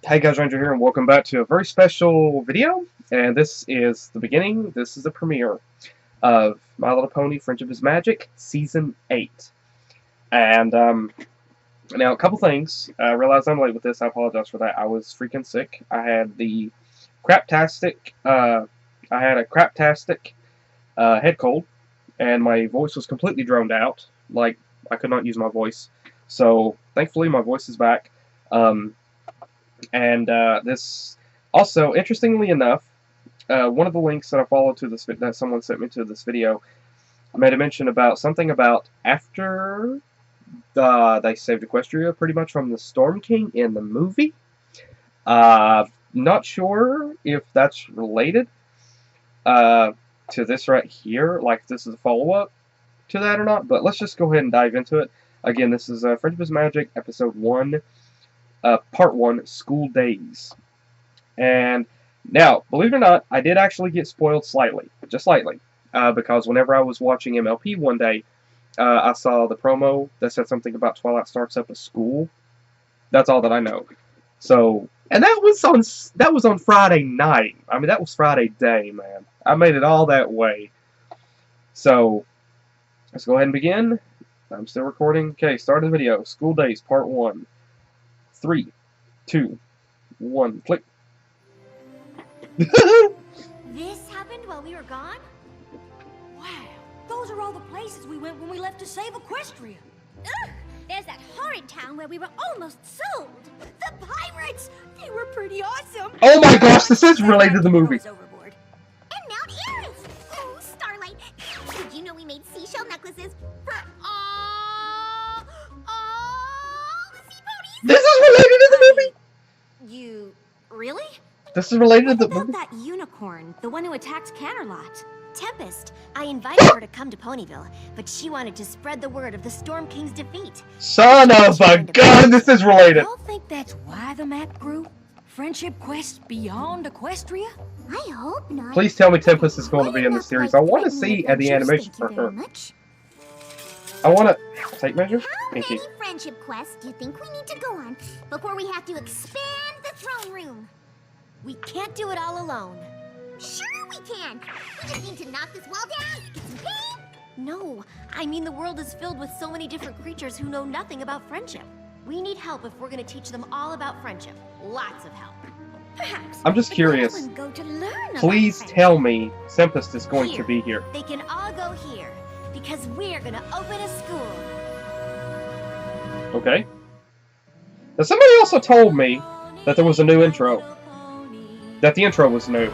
Hey guys, Ranger here, and welcome back to a very special video. And this is the beginning, this is the premiere of My Little Pony Friendship is Magic Season 8. And, now a couple things. I realize I'm late with this, I apologize for that. I was freaking sick. I had a craptastic head cold, and my voice was completely droned out. Like, I could not use my voice. So, thankfully, my voice is back. This also, interestingly enough, one of the links that I followed to this that someone sent me to this video made a mention about something about after they saved Equestria pretty much from the Storm King in the movie. Not sure if that's related to this right here, like this is a follow-up to that or not, but let's just go ahead and dive into it. Again, this is Friendship is Magic, Episode 1. Part 1, School Daze. And now, believe it or not, I did actually get spoiled slightly, just slightly, because whenever I was watching MLP one day, I saw the promo that said something about Twilight starts up a school. That's all that I know. So, and that was on Friday night. I mean, that was Friday day, man. I made it all that way. So, let's go ahead and begin. I'm still recording. Okay, start of the video. School Daze, Part 1. 3, 2, 1, click. This happened while we were gone? Wow, those are all the places we went when we left to save Equestria. Ugh! There's that horrid town where we were almost sold. The pirates! They were pretty awesome. Oh my gosh, this is related to the movie. Overboard. And Mount Eris! Oh, Starlight! Did you know we made seashell necklaces for all the sea ponies? This is related to the movie? You... really? This is related to the What movie? about that unicorn, the one who attacked Canterlot? Tempest. I invited her to come to Ponyville, but she wanted to spread the word of the Storm King's defeat. Son of a gun, this is related. Y'all think that's why the map grew? Friendship quest beyond Equestria? I hope not. Please tell me Tempest is going to be in this series. I want to see the animation for her. I want to... Take measure? How Thank many you. friendship quests do you think we need to go on before we have to expand the throne room? We can't do it all alone. Sure we can! We just need to knock this wall down, get some paint! No, I mean the world is filled with so many different creatures who know nothing about friendship. We need help if we're going to teach them all about friendship. Lots of help. Perhaps. I'm just curious. Go to learn Please tell me Tempest is going to be here. They can all go here, because we're going to open a school. Okay. Now somebody also told me that there was a new intro. That the intro was new.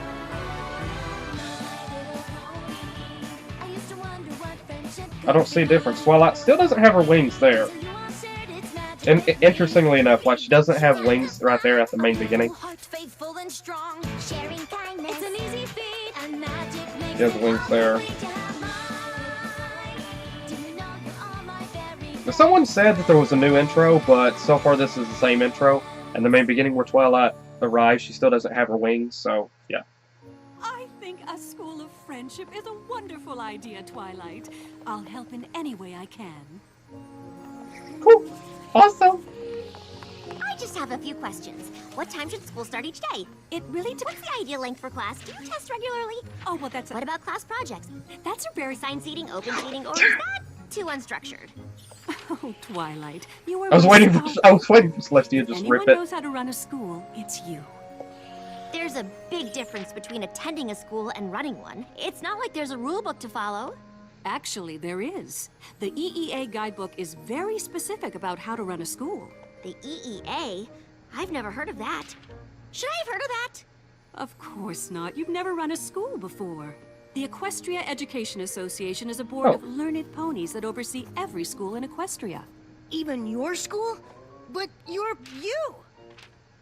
I don't see a difference. Twilight still doesn't have her wings there. And interestingly enough, like she doesn't have wings right there at the main beginning. She has wings there. Now, someone said that there was a new intro, but so far this is the same intro. And the main beginning where Twilight arrives, she still doesn't have her wings, so yeah. I think a school of friendship is a wonderful idea, Twilight. I'll help in any way I can. Cool. Awesome. I just have a few questions. What time should school start each day? It really What's the ideal length for class? Do you test regularly? Oh, well, What about class projects? that's a very... Assigned seating, open seating, or is that too unstructured? Oh, Twilight, you were... I was waiting for Celestia to just rip Anyone it. knows how to run a school, it's you. There's a big difference between attending a school and running one. It's not like there's a rule book to follow. Actually, there is. The EEA guidebook is very specific about how to run a school. The EEA? I've never heard of that. Should I have heard of that? Of course not. You've never run a school before. The Equestria Education Association is a board of learned ponies that oversee every school in Equestria. Even your school? But you're you!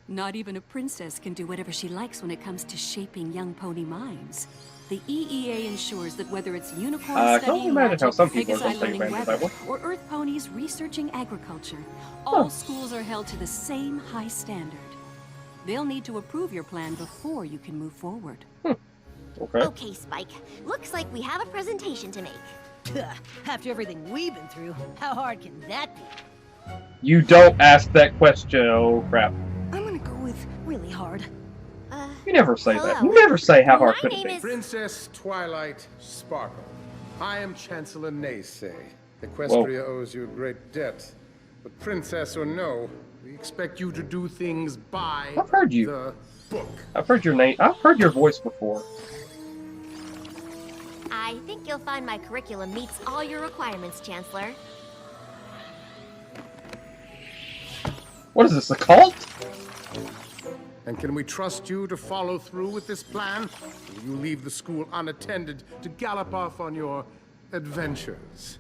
Not even a princess can do whatever she likes when it comes to shaping young pony minds. The EEA ensures that whether it's unicorn I can studying only imagine how magic, some people Pegasi don't take learning advantage of that weather, one. or Earth ponies researching agriculture, all schools are held to the same high standard. They'll need to approve your plan before you can move forward. Okay. Okay, Spike. Looks like we have a presentation to make. After everything we've been through, how hard can that be? You don't ask that question. Oh crap. I'm gonna go with be hard. You never say that. Hello. You never say how hard My could it name be. is- Princess Twilight Sparkle. I am Chancellor Daze. Equestria owes you a great debt. But princess or no, we expect you to do things by I've heard you. the book. I've heard your name. I've heard your voice before. I think you'll find my curriculum meets all your requirements, Chancellor. What is this, a cult? And can we trust you to follow through with this plan? Or will you leave the school unattended to gallop off on your adventures?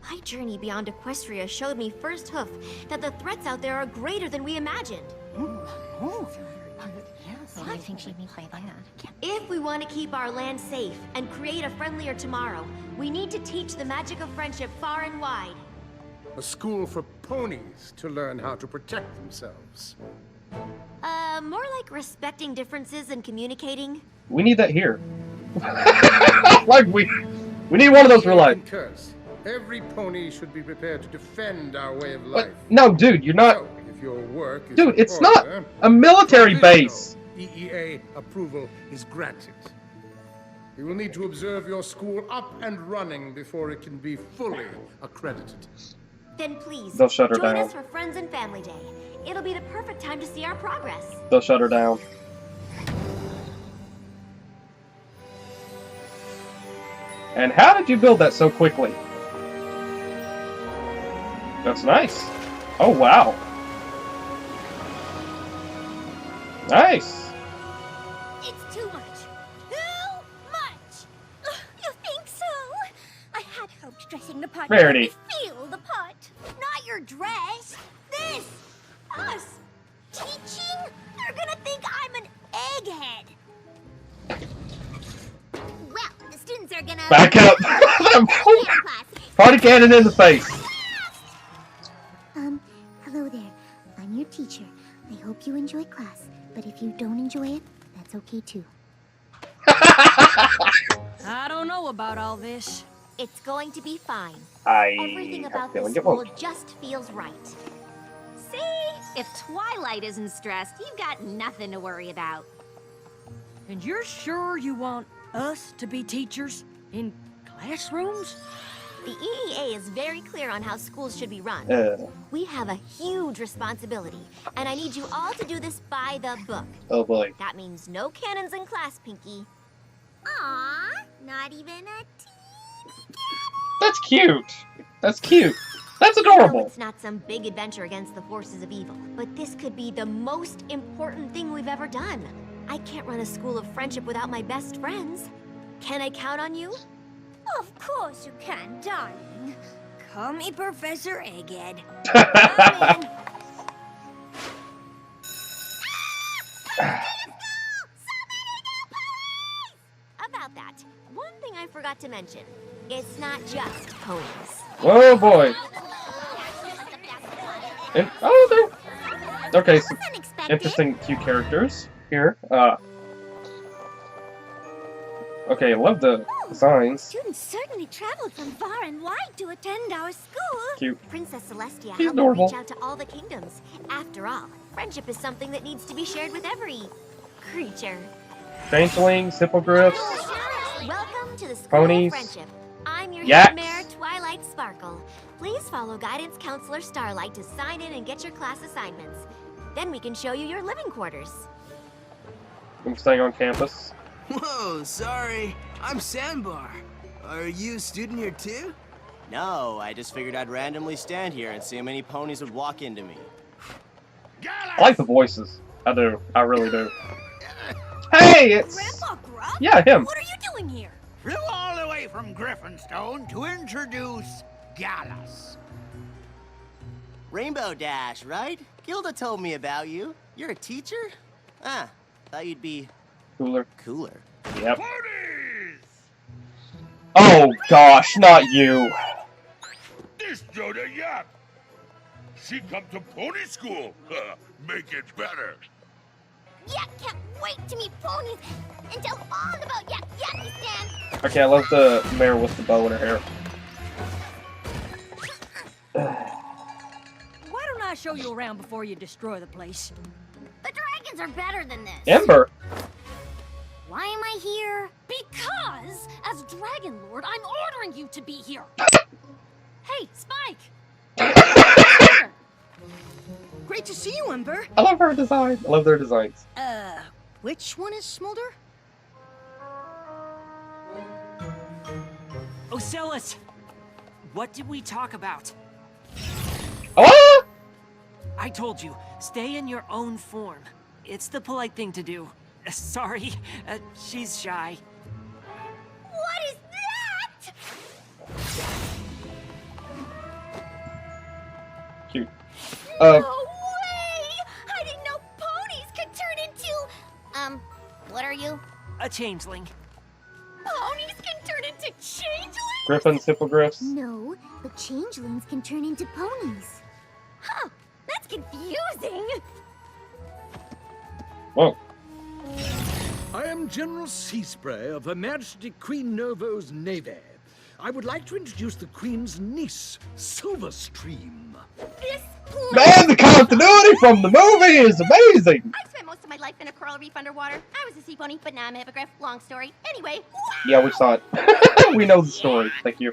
My journey beyond Equestria showed me first hoof that the threats out there are greater than we imagined. I think she means by that. If we want to keep our land safe and create a friendlier tomorrow, we need to teach the magic of friendship far and wide. A school for ponies to learn how to protect themselves. More like respecting differences and communicating. We need that here. Like we need one of those for life. Concurs. Every pony should be prepared to defend our way of life. But no, dude, you're not. So, if your work is Dude, in it's not order, a military base. EEA approval is granted. We will need to observe your school up and running before it can be fully accredited. Then please, They'll shut her join down. us for Friends and Family Day. It'll be the perfect time to see our progress. They'll shut her down. And how did you build that so quickly? That's nice. Oh, wow. Nice. It's too much. Too much. You think so? I had hoped dressing the part Rarity. made me feel the part. Not your dress. This. Us. Teaching? They're gonna think I'm an egghead. Well, the students are gonna... Back up. Party cannon in the face. Hello there. I'm your teacher. I hope you enjoy class, but if you don't enjoy it, that's okay too. I don't know about all this. It's going to be fine. I Everything have about a feeling this it won't. school just feels right. See? If Twilight isn't stressed, you've got nothing to worry about. And you're sure you want us to be teachers in classrooms? The EEA is very clear on how schools should be run. We have a huge responsibility, and I need you all to do this by the book. Oh boy. That means no cannons in class, Pinky. Aww, not even a teeny cannon. That's cute. That's cute. That's I know adorable. it's not some big adventure against the forces of evil, but this could be the most important thing we've ever done. I can't run a school of friendship without my best friends. Can I count on you? Of course you can, darling. Call me Professor Egghead. About that, one thing I forgot to mention. It's not just ponies. Oh boy. And, oh, they're okay. So Unexpected. interesting, cute characters here. Okay, I love the signs. Students certainly traveled from far and wide to attend our school. Cute. Princess Celestia He's helped me adorable. reach out to all the kingdoms. After all, friendship is something that needs to be shared with every creature. Changelings, hippogriffs. Welcome to the School Ponies. of Friendship. I'm your Yaks. head mare, Twilight Sparkle. Please follow Guidance Counselor Starlight to sign in and get your class assignments. Then we can show you your living quarters. I'm staying on campus. Whoa, sorry. I'm Sandbar. Are you a student here too? No, I just figured I'd randomly stand here and see how many ponies would walk into me. I like the voices. I do. I really do. Hey, it's Grandpa Gruff? yeah, him. What are you doing here? Flew all the way from Griffinstone to introduce Gallus. Rainbow Dash, right? Gilda told me about you. You're a teacher? Ah, thought you'd be Cooler. cooler. Yep. Oh gosh, not you. This Joda Yap. She come to pony school. Make it better. Yak can't wait to meet ponies and tell all about Yakistan. Okay, I love the mare with the bow in her hair. Why don't I show you around before you destroy the place? The dragons are better than this. Ember. Why am I here? Because, as Dragon Lord, I'm ordering you to be here. Hey, Spike! Great to see you, Ember. I love her design. I love their designs. Which one is Smolder? Ocellus! What did we talk about? Oh! I told you, stay in your own form. It's the polite thing to do. Sorry, she's shy. What is that? Cute. No way! I didn't know ponies could turn into... what are you? A changeling. Ponies can turn into changelings? Griffins, hippogriffs. No, but changelings can turn into ponies. Huh, that's confusing. Whoa. I am General Seaspray of Her Majesty Queen Novo's Navy. I would like to introduce the Queen's niece, Silverstream. This Man, the continuity from the movie is amazing! I spent most of my life in a coral reef underwater. I was a sea pony, but now I'm a hippogriff. Long story. Anyway, Yeah, we saw it. We know the story. Thank you.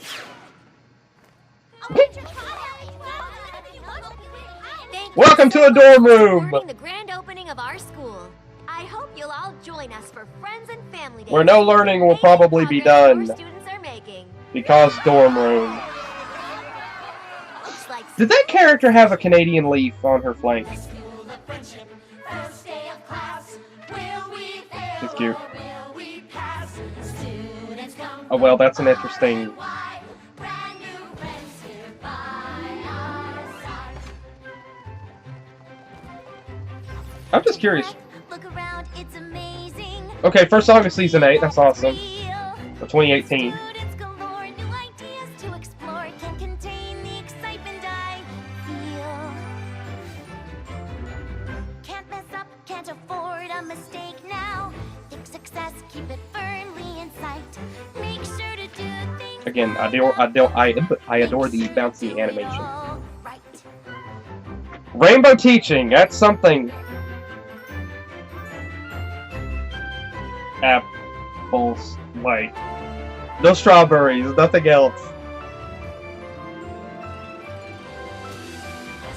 Welcome to a dorm room! The grand opening of our school. I hope you'll all join us for Friends and Family Day. Where no learning will probably be done. Students are making. Because dorm room. Did that character have a Canadian leaf on her flank? It's cute. Oh well, that's an interesting... I'm just curious. look around, it's amazing. Okay, first song of season 8, that's awesome. For 2018. Students galore, new ideas to explore. Can't contain the excitement I feel. Can't mess up, can't afford a mistake now. Think success, keep it firmly in sight. Make sure to do things. Again, I adore the bouncy animation. Rainbow teaching, that's something. Apples, like, no strawberries, nothing else.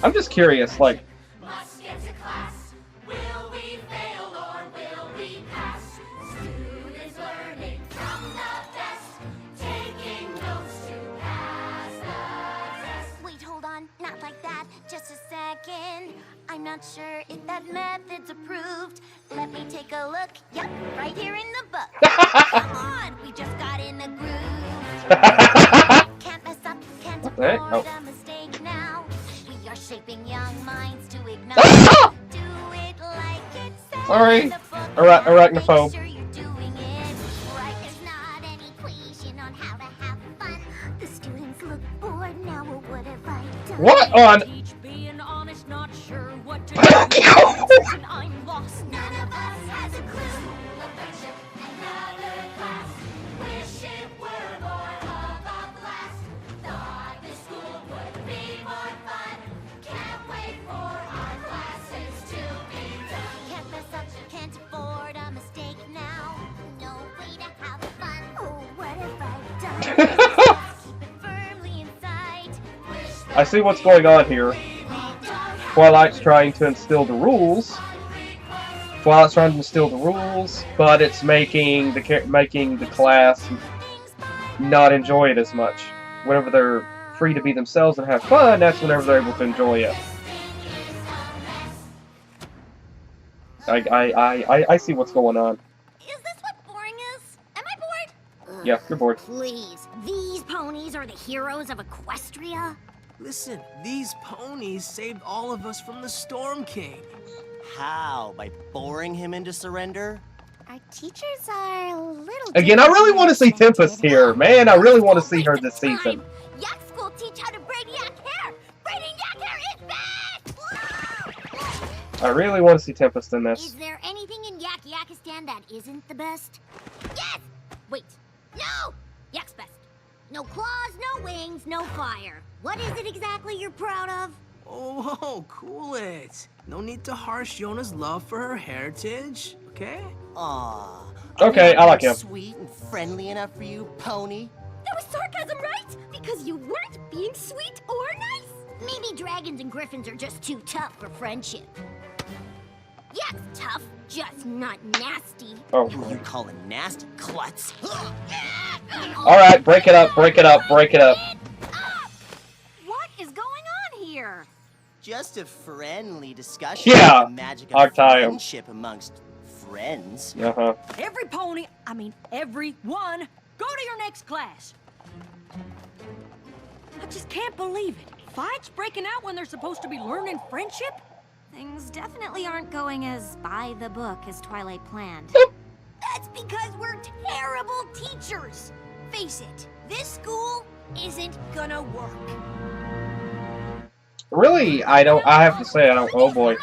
I'm just curious, like, Must get to class. Will we fail or will we pass? Students learning from the best, taking notes to pass the test. Wait, hold on, not like that, just a second. I'm not sure if that method's approved. Let me take a look. Yep, right here in the book. Come on, we just got in the groove. Can't mess up, can't afford a mistake now. We are shaping young minds to ignite. Do it like it says. Sorry, arachnophobe. Sure you're doing it right. There's not an equation on how to have fun. The students look bored now. Well, what have I done? What on? Being honest, not sure what to do. I'm lost. None of us has a clue. A friendship, another class. Wish it were more of a blast. Thought this school would be more fun. Can't wait for our classes to be done. Can't mess up, can't afford a mistake now. No way to have fun. Oh, what have I done? Keep it firmly in sight. I see what's going on here. Twilight's trying to instill the rules. Twilight's trying to instill the rules, but it's making the class not enjoy it as much. Whenever they're free to be themselves and have fun, that's whenever they're able to enjoy it. I see what's going on. Is this what boring is? Am I bored? Yeah, you're bored. Please, these ponies are the heroes of Equestria? Listen, these ponies saved all of us from the Storm King. How? By boring him into surrender? Our teachers are a little... Again, I really want to see Tempest here. Man, I really want to see her this season. Yak School teach how to braid yak hair! Braiding yak hair is bad! I really want to see Tempest in this. Is there anything in Yakistan that isn't the best? Yes! Wait. No! Yak's best. No claws, no wings, no fire. What is it exactly you're proud of? Oh, cool it. No need to harsh Yona's love for her heritage, okay? Aw. Okay, I like him. Sweet and friendly enough for you, pony? That was sarcasm, right? Because you weren't being sweet or nice? Maybe dragons and griffins are just too tough for friendship. Yeah, it's tough, just not nasty. Oh. Who you calling nasty, klutz? Alright, break it up, break it up, break it up. What is going on here? Just a friendly discussion Yeah, of the magic our of time. friendship amongst friends. Uh-huh. Everyone, go to your next class. I just can't believe it. Fights breaking out when they're supposed to be learning friendship? Things definitely aren't going as by the book as Twilight planned. That's because we're terrible teachers. Face it, this school isn't gonna work. Really, I have to say, I don't, oh boy.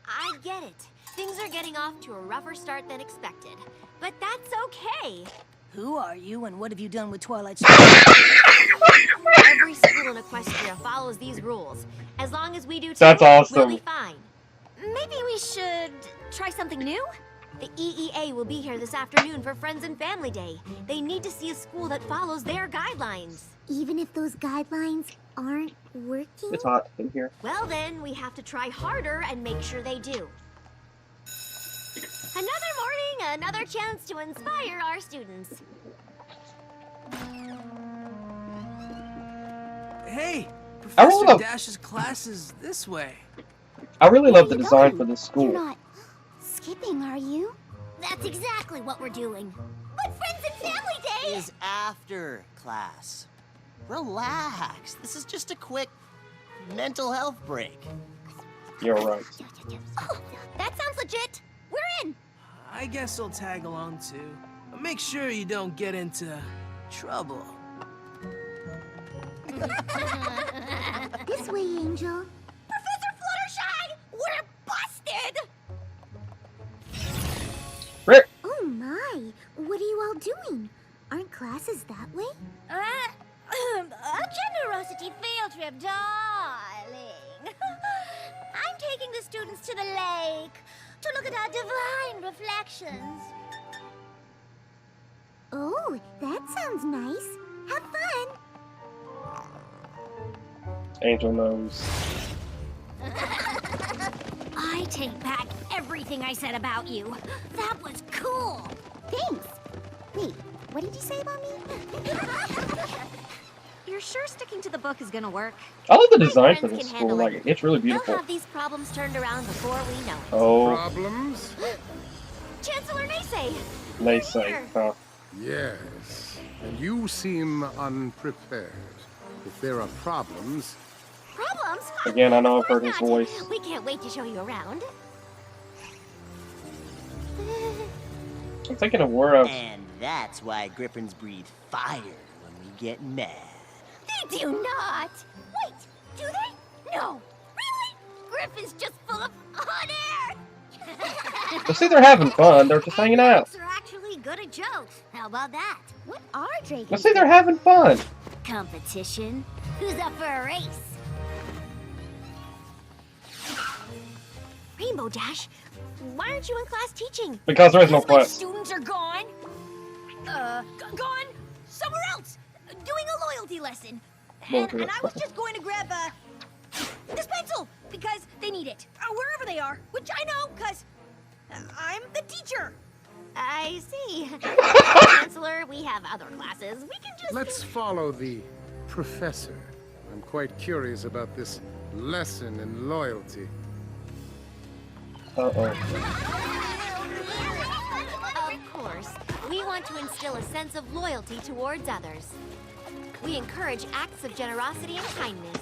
I get it. Things are getting off to a rougher start than expected. But that's okay. Who are you and what have you done with Twilight? Every school in Equestria follows these rules. As long as we do too, That's awesome. we'll be fine. Maybe we should try something new? The EEA will be here this afternoon for Friends and Family Day. They need to see a school that follows their guidelines. Even if those guidelines aren't working? It's hot in here. Well then, we have to try harder and make sure they do. Another morning, another chance to inspire our students. Hey, I really Professor love- Dash's class is this way. I really love the Where are you design going? for this You're school. not skipping, are you? That's exactly what we're doing. But Friends and Family Day Is after class. Relax. This is just a quick mental health break. You're right. Oh, that sounds legit. We're in. I guess I'll tag along too. But make sure you don't get into trouble. This way, Angel. Professor Fluttershy, we're busted. Rick! Oh my! What are you all doing? Aren't classes that way? A generosity field trip, darling. I'm taking the students to the lake to look at our divine reflections. Oh, that sounds nice. Have fun. Angel knows. I take back everything I said about you. That was cool. Thanks. Wait, what did you say about me? You're sure sticking to the book is gonna work? I love the My design for friends this can school. handle Like, it's really They'll beautiful. have these problems turned around before we know it. Oh, Problems? Chancellor Naysay. they say, huh? Yes. And you seem unprepared. If there are problems, Problems? Again, I know I've heard his Not. voice. We can't wait to show you around. I'm thinking of where else. And that's why griffins breathe fire when we get mad. They do not. Wait, do they? No. Really? Griffin's just full of hot air. But see, they're having fun. They're just hanging out. Dragons are actually good at jokes. How about that? What are dragons? But see, they're having fun. Competition? Who's up for a race? Rainbow Dash, why aren't you in class teaching? Because there is no My class. students are gone. Gone somewhere else, doing a loyalty lesson. And I was just going to grab this pencil because they need it wherever they are, which I know because I'm the teacher. I see. Chancellor, we have other classes. We can just... let's follow the professor. I'm quite curious about this lesson in loyalty. Uh-oh. Of course. We want to instill a sense of loyalty towards others. We encourage acts of generosity and kindness.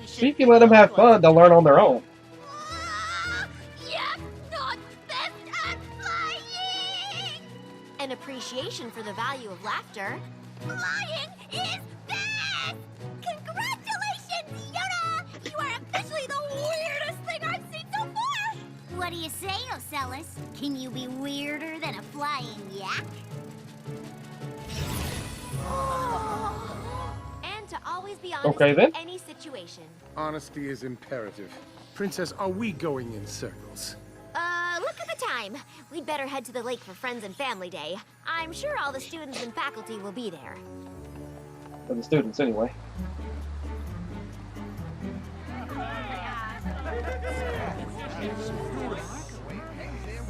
See, if you let them have fun, they'll learn on their own. Yes, not best at flying! An appreciation for the value of laughter. Flying is best! Congratulations, Yoda! You are officially the weirdest thing I've seen so far! What do you say, Ocellus? Can you be weirder than a flying yak? And to always be honest Okay, then. in any situation. Honesty is imperative. Princess, are we going in circles? Look at the time. We'd better head to the lake for Friends and Family Day. I'm sure all the students and faculty will be there. For the students, anyway.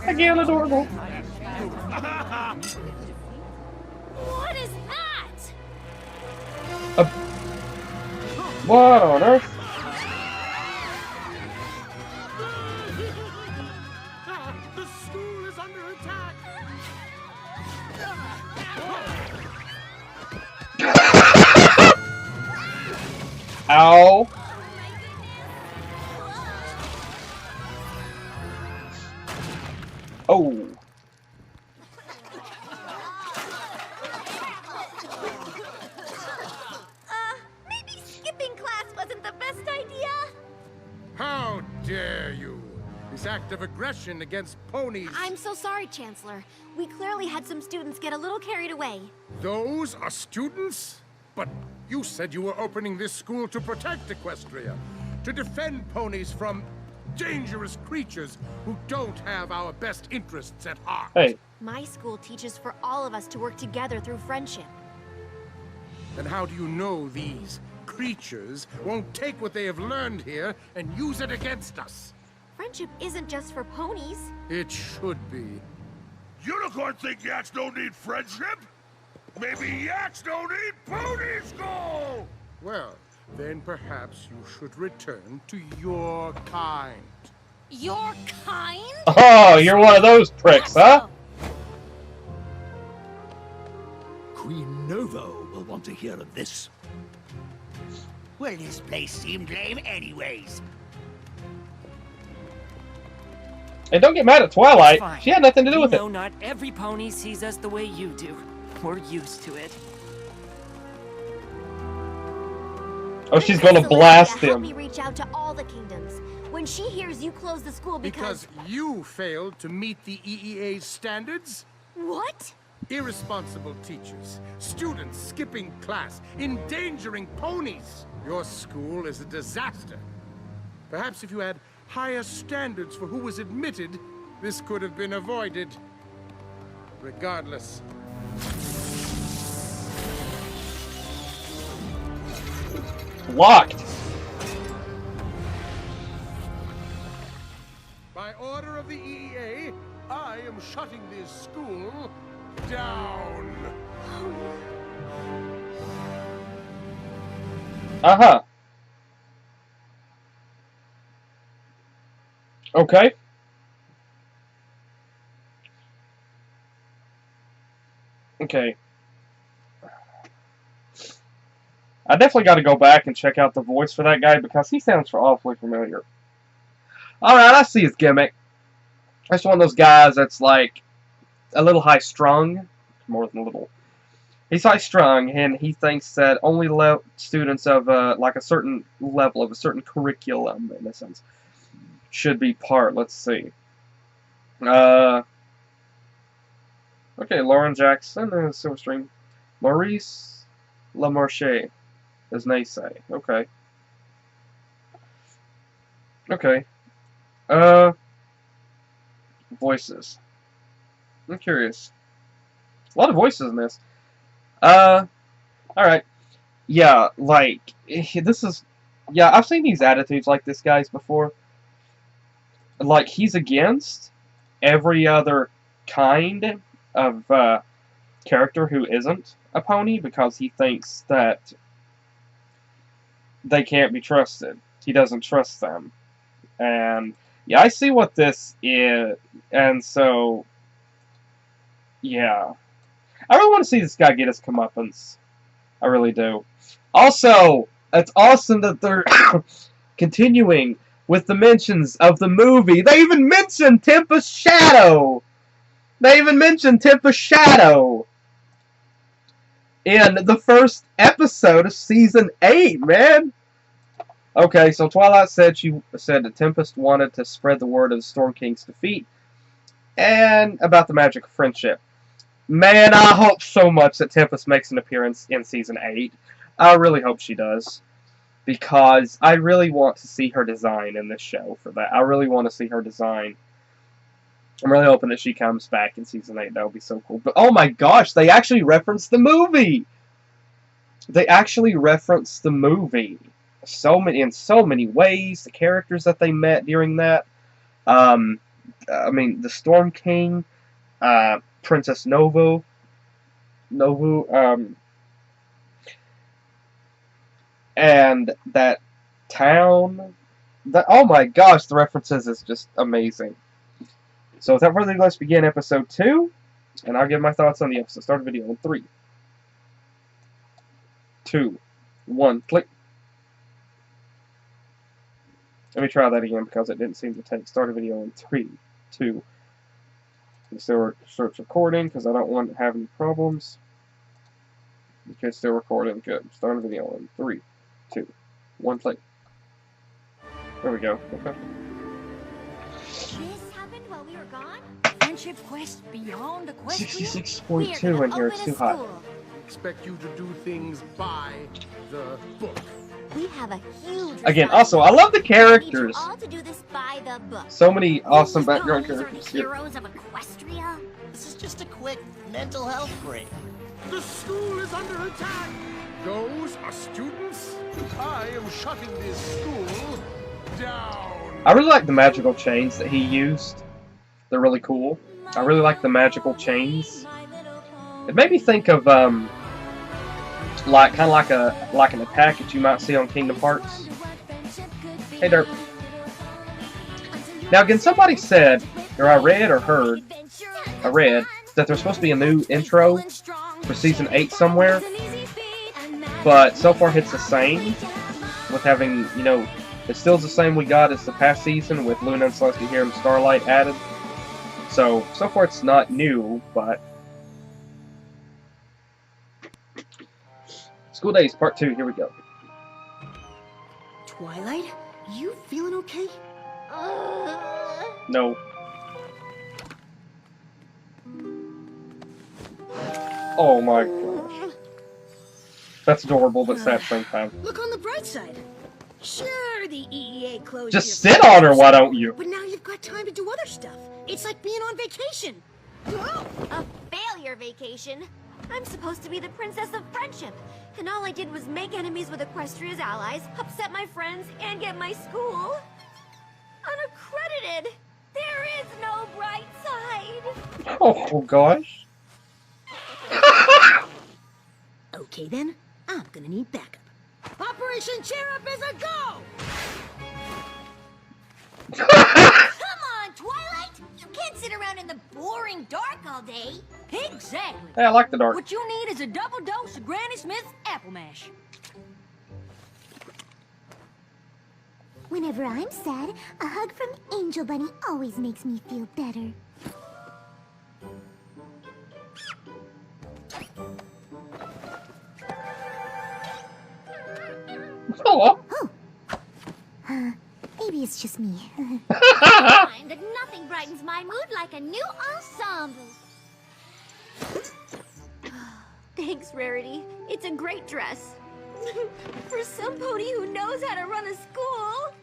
Again, adorable. What is that? What on earth? The school is under attack. Ow. Oh. Maybe skipping class wasn't the best idea? How dare you! This act of aggression against ponies. I'm so sorry, Chancellor. We clearly had some students get a little carried away. Those are students? But you said you were opening this school to protect Equestria, to defend ponies from dangerous creatures who don't have our best interests at heart. Hey. My school teaches for all of us to work together through friendship. And how do you know these creatures won't take what they have learned here and use it against us? Friendship isn't just for ponies. It should be. Unicorn think yaks don't need friendship? Maybe yaks don't need pony school! Well, then perhaps you should return to your kind. Your kind? Oh, you're one of those pricks, huh? Queen Novo will want to hear of this. Well, this place seemed lame anyways. And don't get mad at Twilight. Fine. She had nothing to do with We it. know not every pony sees us the way you do. We're used to it. Oh, she's gonna blast Help me him. reach out to all the kingdoms. When she hears you close the school Because you failed to meet the EEA's standards? What? Irresponsible teachers, students skipping class, endangering ponies. Your school is a disaster. Perhaps if you had higher standards for who was admitted, this could have been avoided. Regardless. Locked. By order of the EEA, I am shutting this school down. Uh-huh. Okay. Okay. I definitely got to go back and check out the voice for that guy because he sounds awfully familiar. Alright, I see his gimmick. That's one of those guys that's like a little high-strung. More than a little. He's high-strung, and he thinks that only students of like a certain level, of a certain curriculum, in a sense, should be part. Let's see. Okay, Lauren Jackson, Silverstream. Maurice Lamarche, as they say. Okay. Okay. Voices. I'm curious. A lot of voices in this. Alright. Yeah, like, this is... Yeah, I've seen these attitudes like this guy's before. Like, he's against every other kind of character who isn't a pony because he thinks that they can't be trusted. He doesn't trust them. And, yeah, I see what this is. And so, yeah. I really want to see this guy get his comeuppance. I really do. Also, it's awesome that they're continuing with the mentions of the movie. They even mentioned Tempest Shadow! They even mentioned Tempest Shadow! In the first episode of Season 8, man! Okay, so Twilight said that Tempest wanted to spread the word of the Storm King's defeat and about the magic of friendship. Man, I hope so much that Tempest makes an appearance in Season 8. I really hope she does. Because I really want to see her design in this show for that. I really want to see her design. I'm really hoping that she comes back in Season 8. That would be so cool. But oh my gosh, they actually referenced the movie! They actually referenced the movie. In so many ways. The characters that they met during that. I mean, the Storm King, Princess Novu, and that town. Oh my gosh, the references is just amazing. So without further ado, let's begin episode 2, and I'll give my thoughts on the episode. Start the video in 3, 2, 1, click. Let me try that again because it didn't seem to take. Start a video in 3, 2. It still starts recording because I don't want to have any problems. Okay, still recording. Good. Start a video in 3, 2, 1, play. There we go. Okay. This happened while we were gone? Friendship quest beyond Equestria? 66.2 in here. It's too hot. Expect you to do things by the book. We have a huge Again, also, I love the characters. all to do this by the book. So many awesome background characters here. Heroes of Equestria? This is just a quick mental health break. The school is under attack. Those are students. I am shutting this school down. I really like the magical chains that he used. They're really cool. I really like the magical chains. It made me think of kind of like an attack that you might see on Kingdom Hearts. Hey, Derp. Now, again, somebody said, or I read or heard, that there's supposed to be a new intro for Season 8 somewhere, but so far it's the same, with having, you know, it's still the same we got as the past season, with Luna and Celestia here and Starlight added. So far it's not new, but... School Days, Part 2, here we go. Twilight, you feeling okay? No. Oh my gosh. That's adorable, but sad at the same time. Look on the bright side. Sure, the EEA closed. Just sit on her, why don't you? But now you've got time to do other stuff. It's like being on vacation. A failure vacation? I'm supposed to be the Princess of Friendship, and all I did was make enemies with Equestria's allies, upset my friends, and get my school unaccredited. There is no bright side. Oh gosh. Okay then, I'm gonna need backup. Operation Cheer Up is a go! Come on, Twilight! You can't sit around in the boring dark all day. Exactly. Hey, I like the dark. What you need is a double dose of Granny Smith's apple mash. Whenever I'm sad, a hug from Angel Bunny always makes me feel better. Oh. Maybe it's just me. Find that nothing brightens my mood like a new ensemble. Thanks, Rarity. It's a great dress. For somebody who knows how to run a school.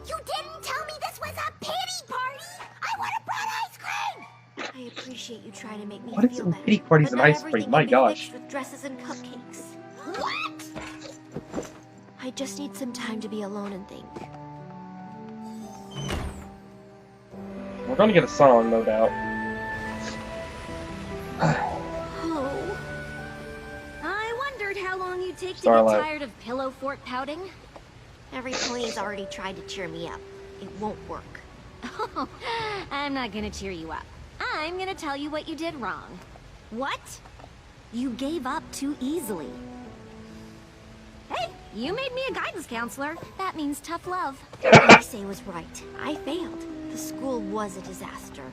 You didn't tell me this was a pity party! I would have brought ice cream! I appreciate you trying to make me What is feel it with better, pity parties but and not ice cream? everything My can be gosh. fixed with dresses and cupcakes. What? I just need some time to be alone and think. We're gonna get a song, no doubt. Oh. I wondered how long you'd take Starlight. to get tired of pillow fort pouting. Every pony's already tried to cheer me up. It won't work. Oh, I'm not gonna cheer you up. I'm gonna tell you what you did wrong. What? You gave up too easily. Hey, you made me a guidance counselor. That means tough love. Isay was right. I failed. The school was a disaster.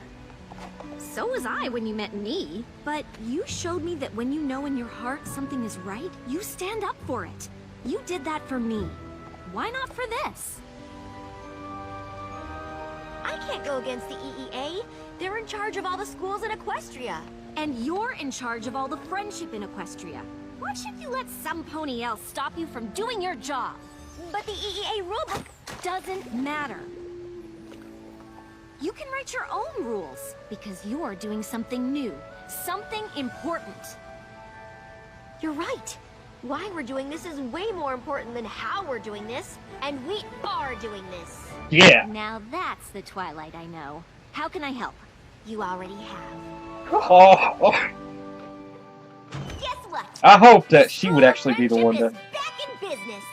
So was I when you met me. But you showed me that when you know in your heart something is right, you stand up for it. You did that for me. Why not for this? I can't go against the EEA. They're in charge of all the schools in Equestria. And you're in charge of all the friendship in Equestria. Why should you let some pony else stop you from doing your job? But the EEA rulebook doesn't matter. You can write your own rules, because you're doing something new, something important. You're right. Why we're doing this is way more important than how we're doing this, and we are doing this. Yeah. Now that's the Twilight I know. How can I help? You already have. Oh. Guess what? I hope that she would actually be the one to. Back in business.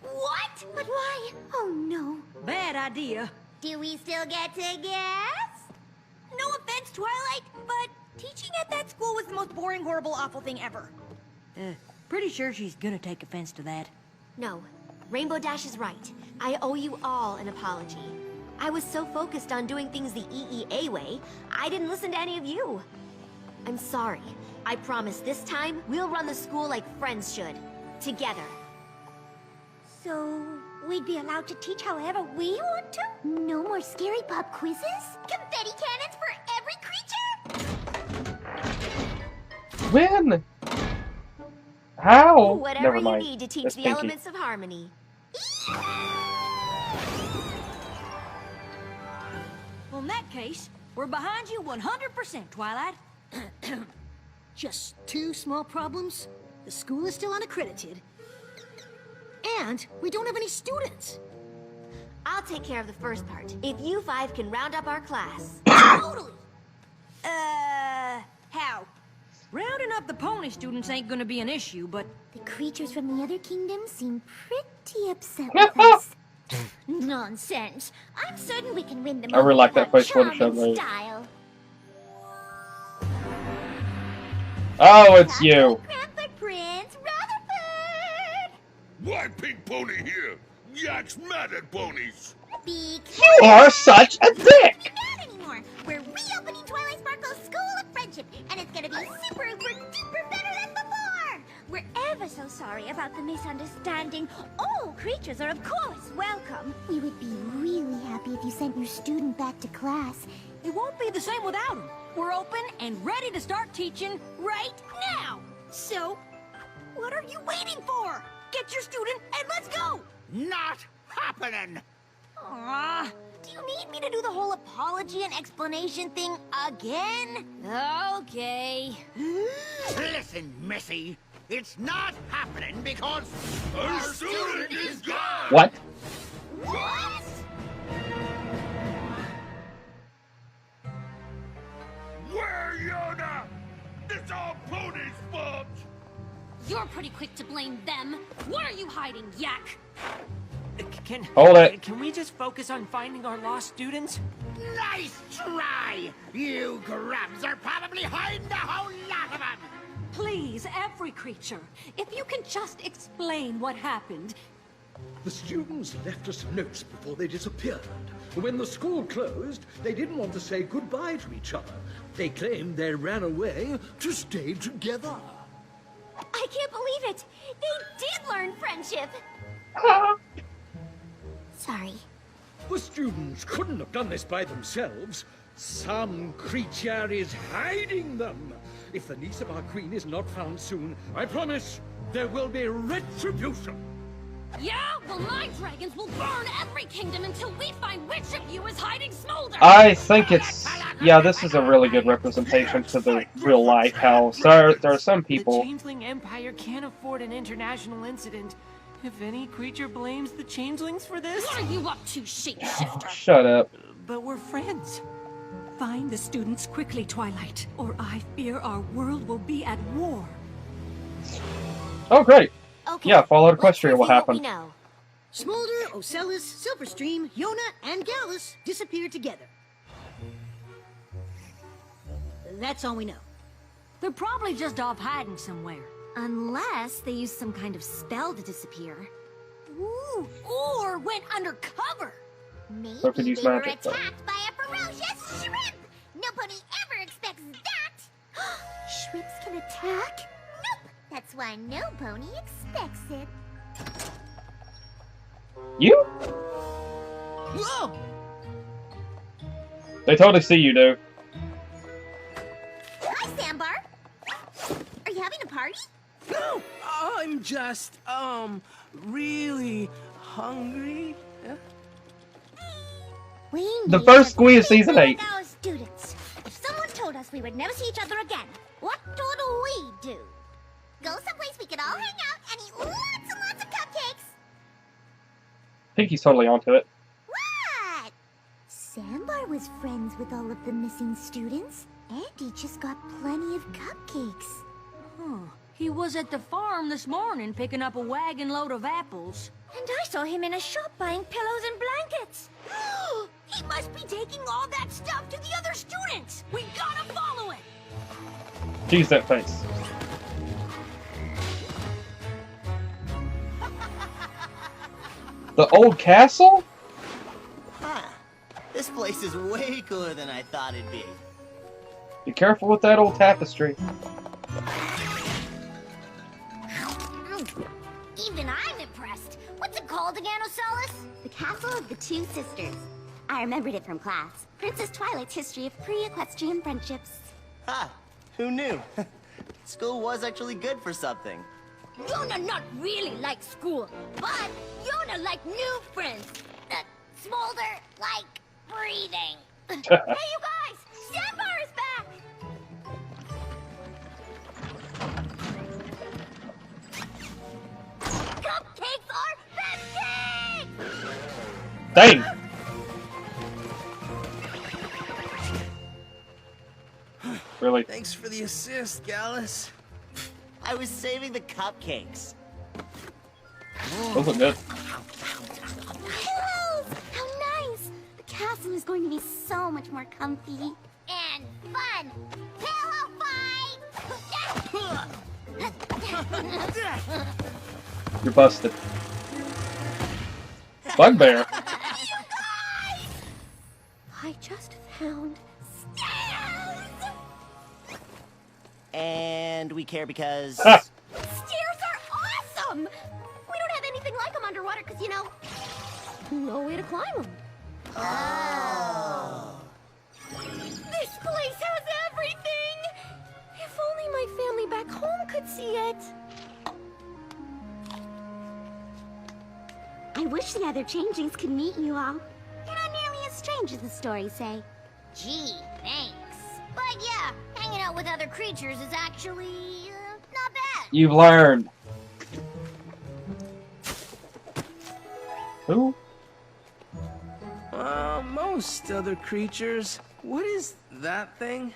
What? But why? Oh no. Bad idea. Do we still get to guess? No offense, Twilight, but teaching at that school was the most boring, horrible, awful thing ever. Pretty sure she's gonna take offense to that. No. Rainbow Dash is right. I owe you all an apology. I was so focused on doing things the EEA way, I didn't listen to any of you. I'm sorry. I promise this time, we'll run the school like friends should. Together. So, we'd be allowed to teach however we want to? No more scary pop quizzes? Confetti cannons for every creature? When? How? Whatever Never you mind. need to teach That's the Pinky. elements of harmony. Well, in that case, we're behind you 100%, Twilight. Just 2 small problems. The school is still unaccredited. And we don't have any students. I'll take care of the first part. If you 5 can round up our class. Totally! How? Rounding up the pony students ain't gonna be an issue, but... The creatures from the other kingdoms seem pretty upset with us. Nonsense. I'm certain we can win them I really over like with that our face Photoshop charming move. style. Oh, it's you. Grandpa Prince Rutherford! Why pink pony here? Yak's mad at ponies. You are such a dick! Not anymore. We're reopening Twilight Sparkle's School of Friendship, and it's gonna be super, duper better than before. We're ever so sorry about the misunderstanding. All creatures are, of course, welcome. We would be really happy if you sent your student back to class. It won't be the same without him. We're open and ready to start teaching right now. So, what are you waiting for? Get your student and let's go! Not happening! Aww. Do you need me to do the whole apology and explanation thing again? Okay. Listen, Missy. It's not happening because Our student is gone! What? What? Where, Yona? It's all pony's fault! You're pretty quick to blame them. What are you hiding, Yak? Hold it. Can we just focus on finding our lost students? nice try! You grubs are probably hiding a whole lot of them! Please, every creature, if you can just explain what happened. The students left us notes before they disappeared. When the school closed, they didn't want to say goodbye to each other. They claimed they ran away to stay together. I can't believe it. They did learn friendship. Sorry. The students couldn't have done this by themselves. Some creature is hiding them. If the niece of our queen is not found soon, I promise there will be retribution. Yeah? Well, my dragons will burn every kingdom until we find which of you is hiding Smolder. I think it's... Yeah, this is a really good representation to the real life house. There are some The people... Changeling Empire can't afford an international incident. If any creature blames the Changelings for this... What are you up to, shapeshifter? Shut up. But we're friends. Find the students quickly, Twilight, or I fear our world will be at war. Oh, great. Okay, Yeah, Fallout let's Equestria will review what happen. we know. Smolder, Ocellus, Silverstream, Yona, and Gallus disappeared together. That's all we know. They're probably just off hiding somewhere. Unless they used some kind of spell to disappear. Ooh. Or went undercover. Maybe So could use they were magic, though. attacked by a ferocious shrimp. No pony ever expects that. Shrimps can attack? Nope. That's why no pony expects it. You? Whoa! They totally see you, dude. Hi, Sandbar. Are you having a party? No, I'm just, really hungry. Yeah? We The need first to squeeze of season 8. our students. If someone told us we would never see each other again, what would we do? Go someplace we could all hang out and eat lots and lots of cupcakes. I think he's totally onto it. What? Sandbar was friends with all of the missing students, and he just got plenty of cupcakes. Huh. He was at the farm this morning picking up a wagon load of apples. And I saw him in a shop buying pillows and blankets. He must be taking all that stuff to the other students. We gotta follow it. Jeez, that face. The old castle? Huh. This place is way cooler than I thought it'd be. Be careful with that old tapestry. Even I'm impressed. What's it called again, Osalis? The Castle of the Two Sisters. I remembered it from class. Princess Twilight's history of pre-equestrian friendships. Ha! Who knew? School was actually good for something. Yona not really like school, but Yona like new friends. Smolder like breathing. Hey, you guys! Sandbar is back! Cupcakes are pancakes! Dang! Really? Thanks for the assist, Gallus. I was saving the cupcakes. Those look good. Pillows! How nice! The castle is going to be so much more comfy. And fun! Pillow fight! You're busted. Bugbear. I just found... And we care because... Stairs are awesome! We don't have anything like them underwater because, you know, no way to climb them. Oh. This place has everything! If only my family back home could see it. I wish the other changelings could meet you all. You're not nearly as strange as the stories say. Gee, thanks. But yeah, hanging out with other creatures is actually not bad. You've learned. Who? Most other creatures. What is that thing?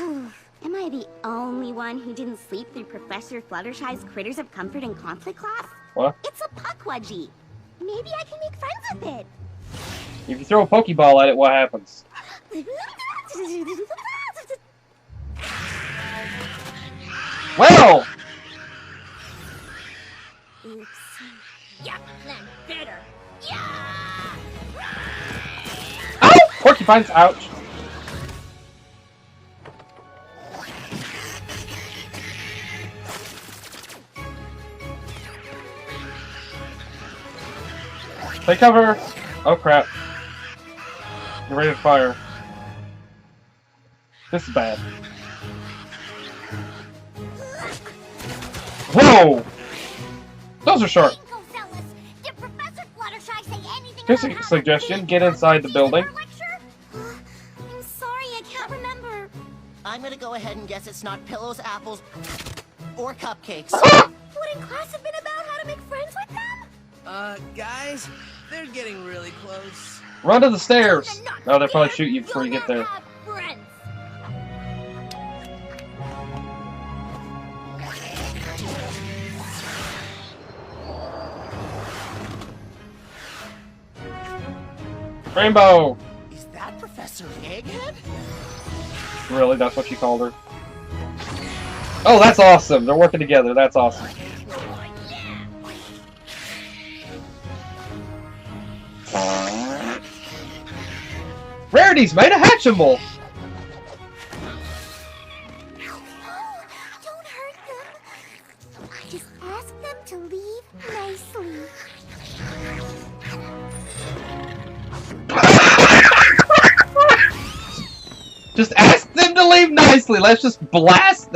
Am I the only one who didn't sleep through Professor Fluttershy's Critters of Comfort and Conflict class? What? It's a puckwudgie. Maybe I can make friends with it. If you throw a Pokeball at it, what happens? Well! Oops. Yup, then better. Yeah! Ow! Porcupines, ouch. Take cover! Oh crap. Get ready to fire. This is bad. Whoa! Those are sharp. Did Professor Fluttershy say anything Here's a suggestion. Get inside the building. I'm sorry, I can't remember. I'm gonna go ahead and guess it's not pillows, apples, or cupcakes. Wouldn't class have been about how to make friends with them? Guys, they're getting really close. Run to the stairs! No, they'll probably shoot you before you get there. Friends. Rainbow! Is that Professor Egghead? Really, that's what you called her? Oh, that's awesome! They're working together, that's awesome. Rarity's made a Hatchimal! Don't hurt them. Just ask them to leave nicely. Just ask them to leave nicely. Let's just blast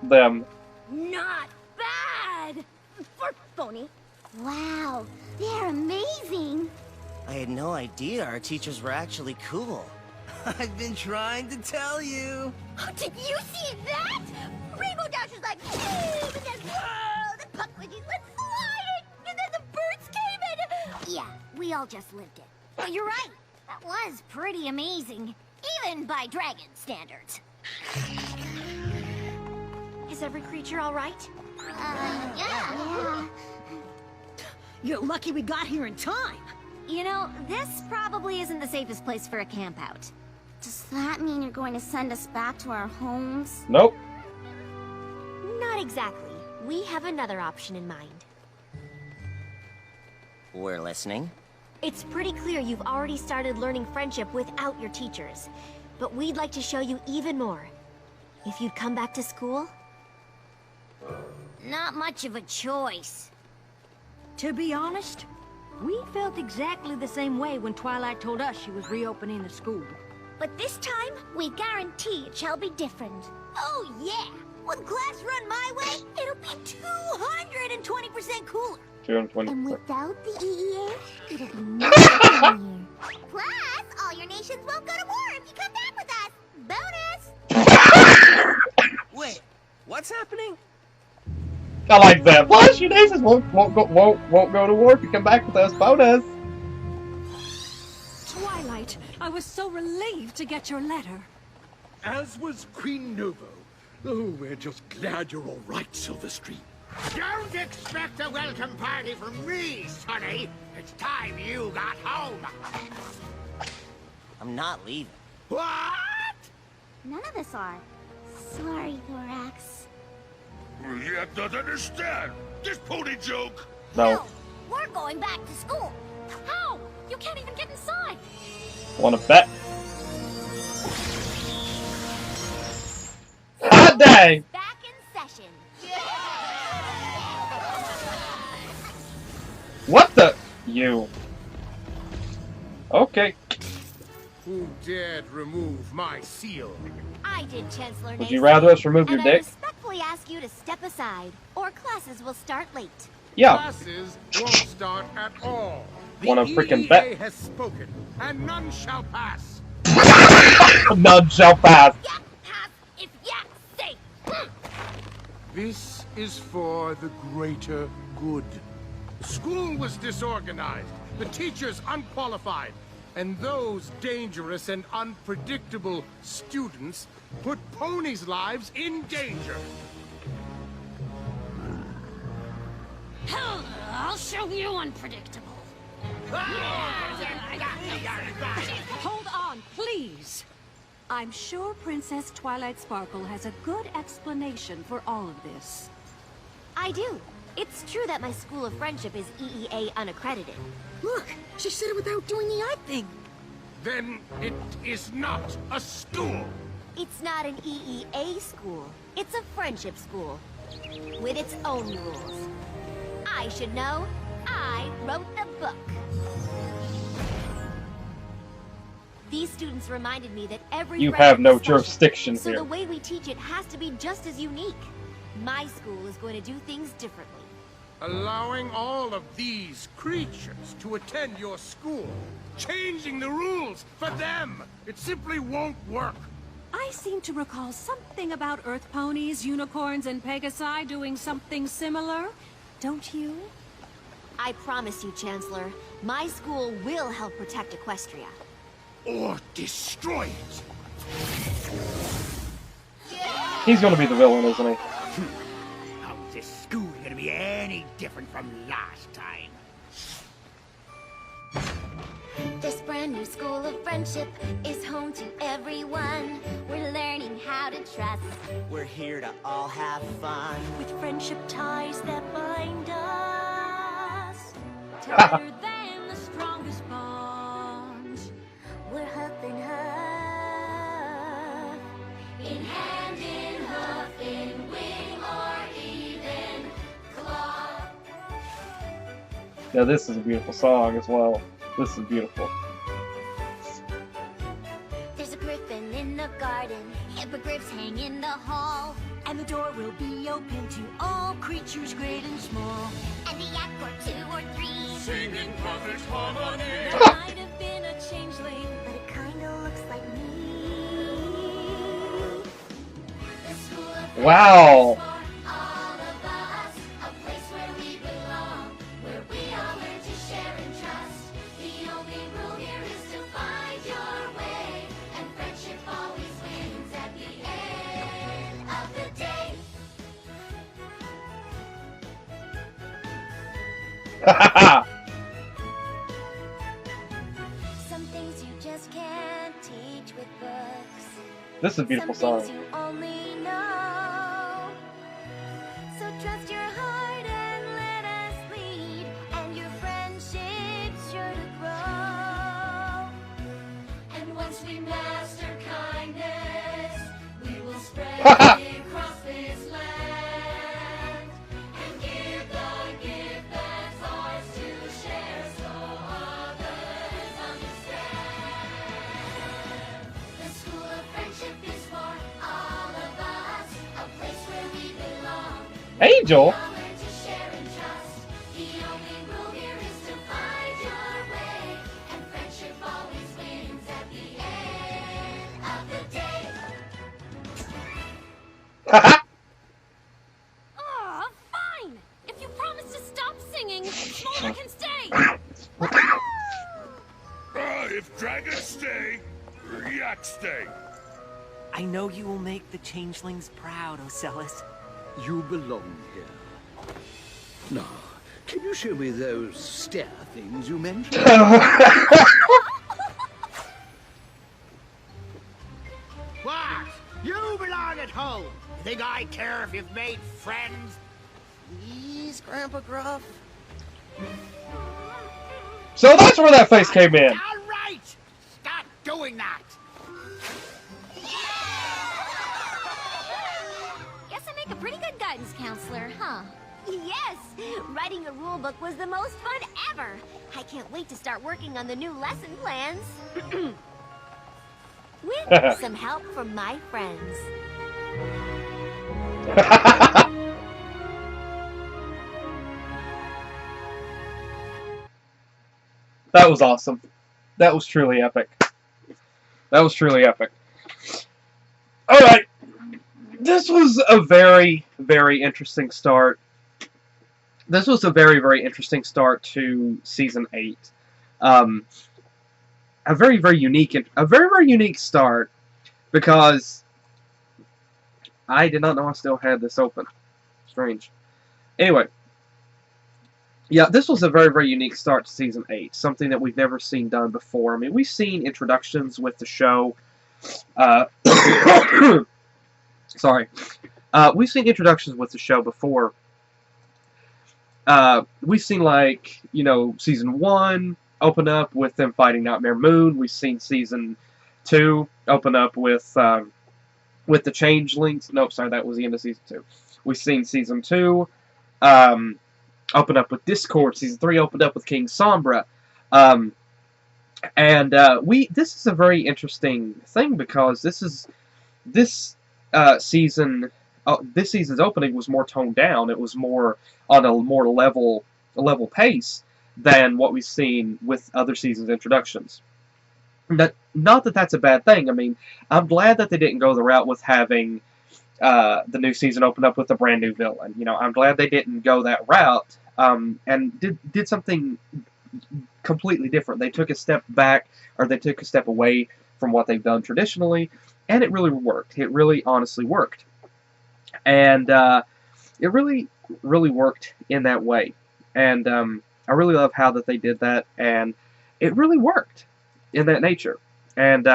them. Not bad! For phony. Wow, they're amazing. I had no idea our teachers were actually cool. I've been trying to tell you. Oh, did you see that? Rainbow Dash was like, boom, and then whoa, the Puckwidgies went flying, and then the birds came in. Yeah, we all just lived it. But you're right, that was pretty amazing, even by dragon standards. Is every creature all right? Yeah. You're lucky we got here in time. You know, this probably isn't the safest place for a campout. Does that mean you're going to send us back to our homes? Nope. Not exactly. We have another option in mind. We're listening. It's pretty clear you've already started learning friendship without your teachers. But we'd like to show you even more. If you'd come back to school? Not much of a choice. To be honest, we felt exactly the same way when Twilight told us she was reopening the school. But this time, we guarantee it shall be different. Oh yeah! With class run my way, it'll be 220% cooler. 220. And without the EEA, it'll be much funnier. Plus, all your nations won't go to war if you come back with us. Bonus! Wait, what's happening? I like that. Plus, your nations won't go to war if you come back with us. Bonus. Twilight, I was so relieved to get your letter. As was Queen Novo. Oh, we're just glad you're all right, Silverstream. Don't expect a welcome party from me, Sonny. It's time you got home. I'm not leaving. What? None of us are. Sorry, Thorax. You don't understand. This pony joke. No. We're going back to school. How? You can't even get inside. Wanna bet? Hot dang! Back in session. What the? You. Okay. Who dared remove my seal? I did, Chancellor Would Nace. you rather us remove your And I dick? respectfully ask you to step aside, or classes will start late. Yeah. Classes won't start at all. The Wanna freaking EEA bet? has spoken, and none shall pass. None shall pass. Yeah, pass if yeah, say. This is for the greater good. The school was disorganized, the teachers unqualified, and those dangerous and unpredictable students put ponies' lives in danger. I'll show you unpredictable. Hold on, please. I'm sure Princess Twilight Sparkle has a good explanation for all of this. I do. It's true that my School of Friendship is EEA unaccredited. Look, she said it without doing the eye thing. Then it is not a school. It's not an EEA school. It's a friendship school. With its own rules. I should know. I wrote the book. These students reminded me that every You friendship have no is special, jurisdiction so here. the way we teach it has to be just as unique. My school is going to do things differently. Allowing all of these creatures to attend your school, changing the rules for them, it simply won't work. I seem to recall something about Earth ponies, unicorns, and Pegasi doing something similar. Don't you? I promise you, Chancellor, my school will help protect Equestria. Or destroy it. He's gonna be the villain, isn't he? How's this school gonna be any different from last time? This brand new School of Friendship is home to everyone. We're learning how to trust. We're here to all have fun. With friendship ties that bind us. Tighter than the strongest bonds. We're huff and huff. In hand, in hoof, in wing, or even claw. Yeah, this is a beautiful song as well. This is beautiful. There's a griffin in creatures great and small. And the yak or 2 or 3. Singing perfect harmony. There might have been a changeling, But it kinda looks like me. The school of Wow. for all of us. A place where we belong. Where we all learn to share and trust. The only rule here is to find your way. And friendship always wins at the end of the day. some things you just can't teach with books. This is a beautiful Some song. things you only know. So trust your heart and let us lead, and your friendship's sure to grow. And once we master kindness, we will spread it across this land. And give the gift that's ours to share so others understand. The school of friendship is for all of us. A place where we belong. Angel. We all learn to share and trust. The only rule here is to find your way. And friendship always wins at the end of the day. Aw, fine! If you promise to stop singing, Smolder can stay! If dragons stay, yak stay. I know you will make the changelings proud, Ocellus. You belong here. Now, can you show me those stair things you mentioned? What? You belong at home. You think I care if you've made friends? Please, Grandpa Gruff. So that's where that face came in. All right. Stop doing that. Guess I make a pretty good guidance counselor, huh? Yes! Writing a rule book was the most fun ever! I can't wait to start working on the new lesson plans. With some help from my friends. That was awesome. That was truly epic. That was truly epic. Alright. This was a very, very interesting start. This was a very, very interesting start to Season 8. A very, very unique start, because I did not know I still had this open. Strange. Anyway. Yeah, this was a very, very unique start to Season 8. Something that we've never seen done before. I mean, we've seen introductions with the show. Sorry. We've seen introductions with the show before. We've seen, like, you know, Season 1 open up with them fighting Nightmare Moon. We've seen Season 2 open up with the Changelings. Nope, sorry, that was the end of Season 2. We've seen Season 2 open up with Discord. Season 3 opened up with King Sombra. This is a very interesting thing, because this season's opening was more toned down. It was more on a more level pace than what we've seen with other seasons' introductions. Not that that's a bad thing. I mean, I'm glad that they didn't go the route with having the new season open up with a brand new villain. You know, I'm glad they didn't go that route, and did something completely different. They took a step back, or they took a step away from what they've done traditionally, and it really worked. It really honestly worked. And it really, really worked in that way. And I really love how that they did that, and it really worked in that nature. And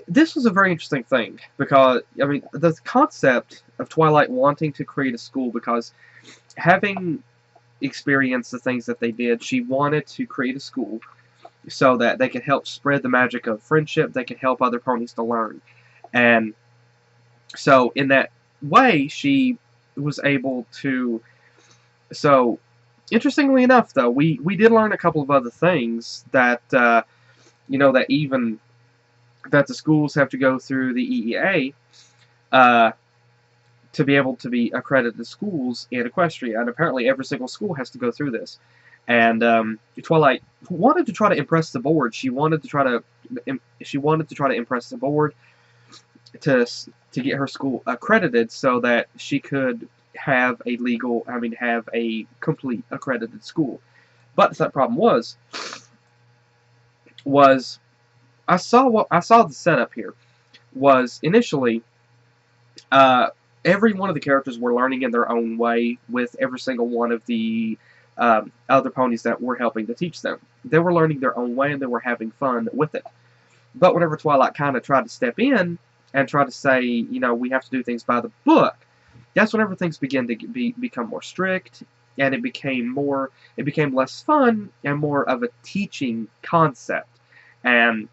this was a very interesting thing, because, I mean, the concept of Twilight wanting to create a school, because having experienced the things that they did, she wanted to create a school so that they could help spread the magic of friendship, they could help other ponies to learn. And so, in that way, she was able to... So, interestingly enough, though, we did learn a couple of other things that, you know, that even... that the schools have to go through the EEA to be able to be accredited schools in Equestria, and apparently every single school has to go through this. And Twilight wanted to try to impress the board. She wanted to try to impress the board to get her school accredited so that she could have a complete accredited school. But the problem was I saw the setup here was initially every one of the characters were learning in their own way with every single one of the other ponies that were helping to teach them. They were learning their own way and they were having fun with it. But whenever Twilight kind of tried to step in and try to say, you know, we have to do things by the book, that's whenever things began to become more strict, and it became less fun and more of a teaching concept. And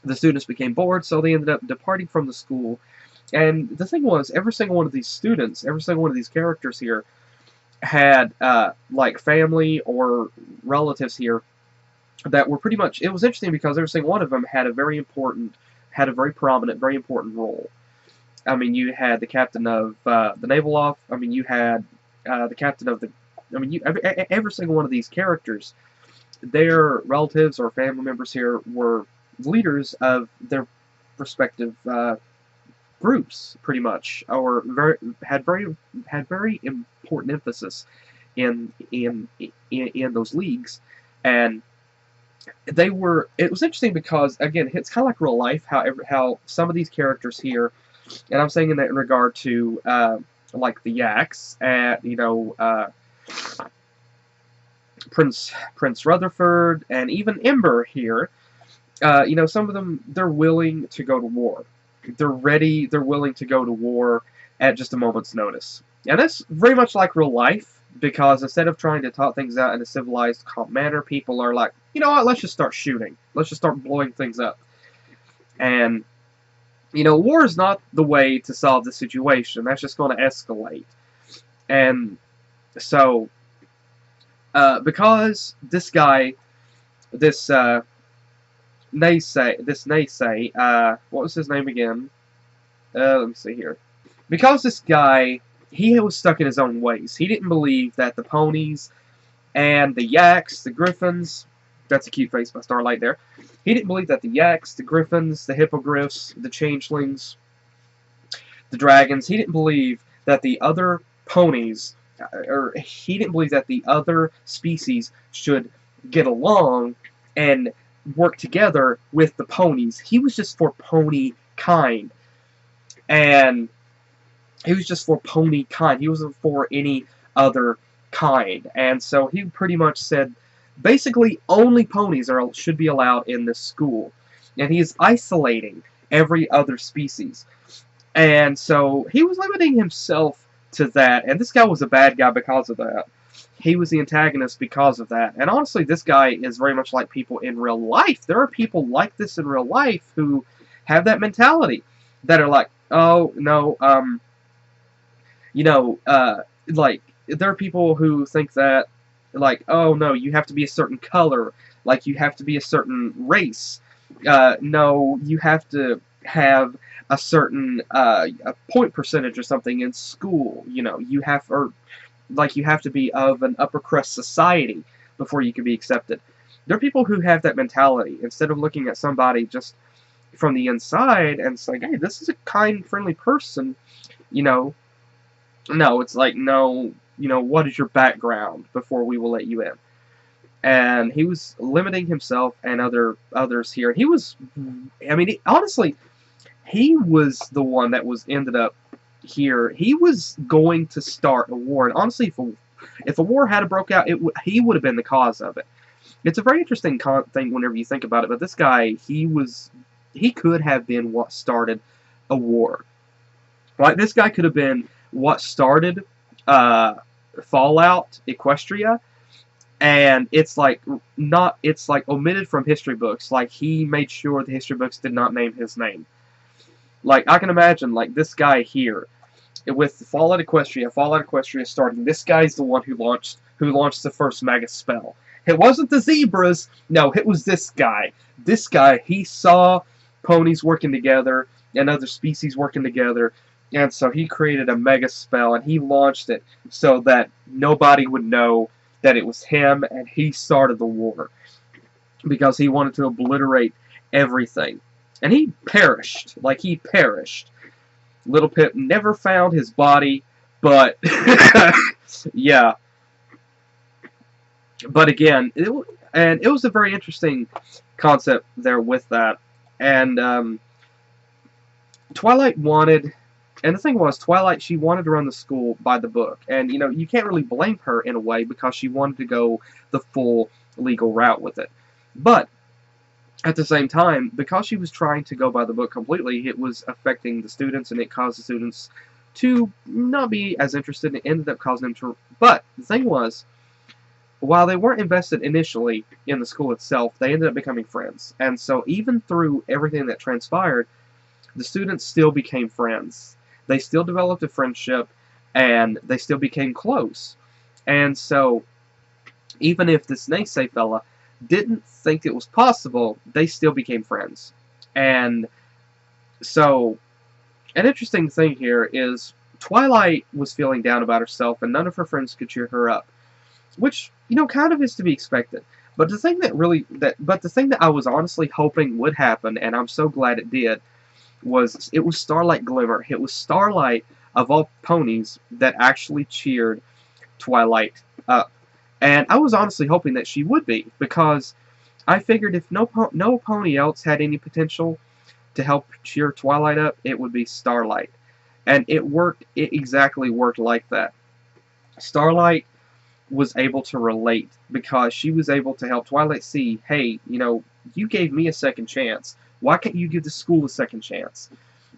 the students became bored, so they ended up departing from the school. And the thing was, every single one of these students, every single one of these characters here, had like family or relatives here that were pretty much. It was interesting because every single one of them had a very prominent, very important role. I mean, you had the captain of the naval off. I mean, you had the captain of the. I mean, every single one of these characters, their relatives or family members here were leaders of their respective groups, pretty much, or had very important emphasis in those leagues, and they were. It was interesting because again, it's kind of like real life. How some of these characters here, and I'm saying in regard to like the Yaks, Prince Rutherford, and even Ember here. Some of them, they're willing to go to war. They're ready. They're willing to go to war at just a moment's notice. And that's very much like real life, because instead of trying to talk things out in a civilized, calm manner, people are like, you know what, let's just start shooting. Let's just start blowing things up. And, war is not the way to solve the situation. That's just going to escalate. And so, because this guy, Naysay, what was his name again? Let me see here. Because this guy, he was stuck in his own ways. He didn't believe that the ponies and the Yaks, the Griffins, that's a cute face by Starlight there. He didn't believe that the Yaks, the Griffins, the Hippogriffs, the Changelings, the Dragons, he didn't believe that the other ponies, or he didn't believe that the other species should get along and work together with the ponies. He was just for pony kind. And he was just for pony kind. He wasn't for any other kind. And so he pretty much said, basically, only ponies should be allowed in this school. And he is isolating every other species. And so he was limiting himself to that. And this guy was a bad guy because of that. He was the antagonist because of that. And honestly, this guy is very much like people in real life. There are people like this in real life who have that mentality. That are like, oh, no, like, there are people who think that, like, oh, no, you have to be a certain color. Like, you have to be a certain race. No, you have to have a certain a point percentage or something in school. You have to be of an upper crust society before you can be accepted. There are people who have that mentality. Instead of looking at somebody just from the inside and saying, hey, this is a kind, friendly person, no, it's like, no, what is your background before we will let you in? And he was limiting himself and others here. He was, honestly, he was the one that ended up here. He was going to start a war, and honestly, if a war had broke out, he would have been the cause of it. It's a very interesting thing whenever you think about it. But this guy, he could have been what started a war. Like, this guy could have been what started Fallout, Equestria, and it's like omitted from history books. Like, he made sure the history books did not name his name. Like, I can imagine, like, this guy here, with Fallout Equestria starting, this guy's the one who launched the first mega spell. It wasn't the zebras, no, it was this guy. This guy, he saw ponies working together and other species working together, And so he created a mega spell, and he launched it so that nobody would know that it was him, and he started the war. Because he wanted to obliterate everything. And he perished. Like, he perished. Little Pip never found his body, but... yeah. But again, it was a very interesting concept there with that. And Twilight wanted... And the thing was, Twilight, she wanted to run the school by the book. And, you know, you can't really blame her in a way because she wanted to go the full legal route with it. But, at the same time, because she was trying to go by the book completely, it was affecting the students, and it caused the students to not be as interested, and it ended up causing them to... But, the thing was, while they weren't invested initially in the school itself, they ended up becoming friends. And so, even through everything that transpired, the students still became friends. They still developed a friendship, and they still became close. And so, even if this naysay fella didn't think it was possible, they still became friends. And so, an interesting thing here is Twilight was feeling down about herself, and none of her friends could cheer her up, which, you know, kind of is to be expected. But the thing that I was honestly hoping would happen, and I'm so glad it did, was it was Starlight Glimmer. It was Starlight, of all ponies, that actually cheered Twilight up. And I was honestly hoping that she would be, because I figured if no pony else had any potential to help cheer Twilight up, it would be Starlight. And it worked. It exactly worked like that. Starlight was able to relate because she was able to help Twilight see, hey, you know, you gave me a second chance. Why can't you give the school a second chance?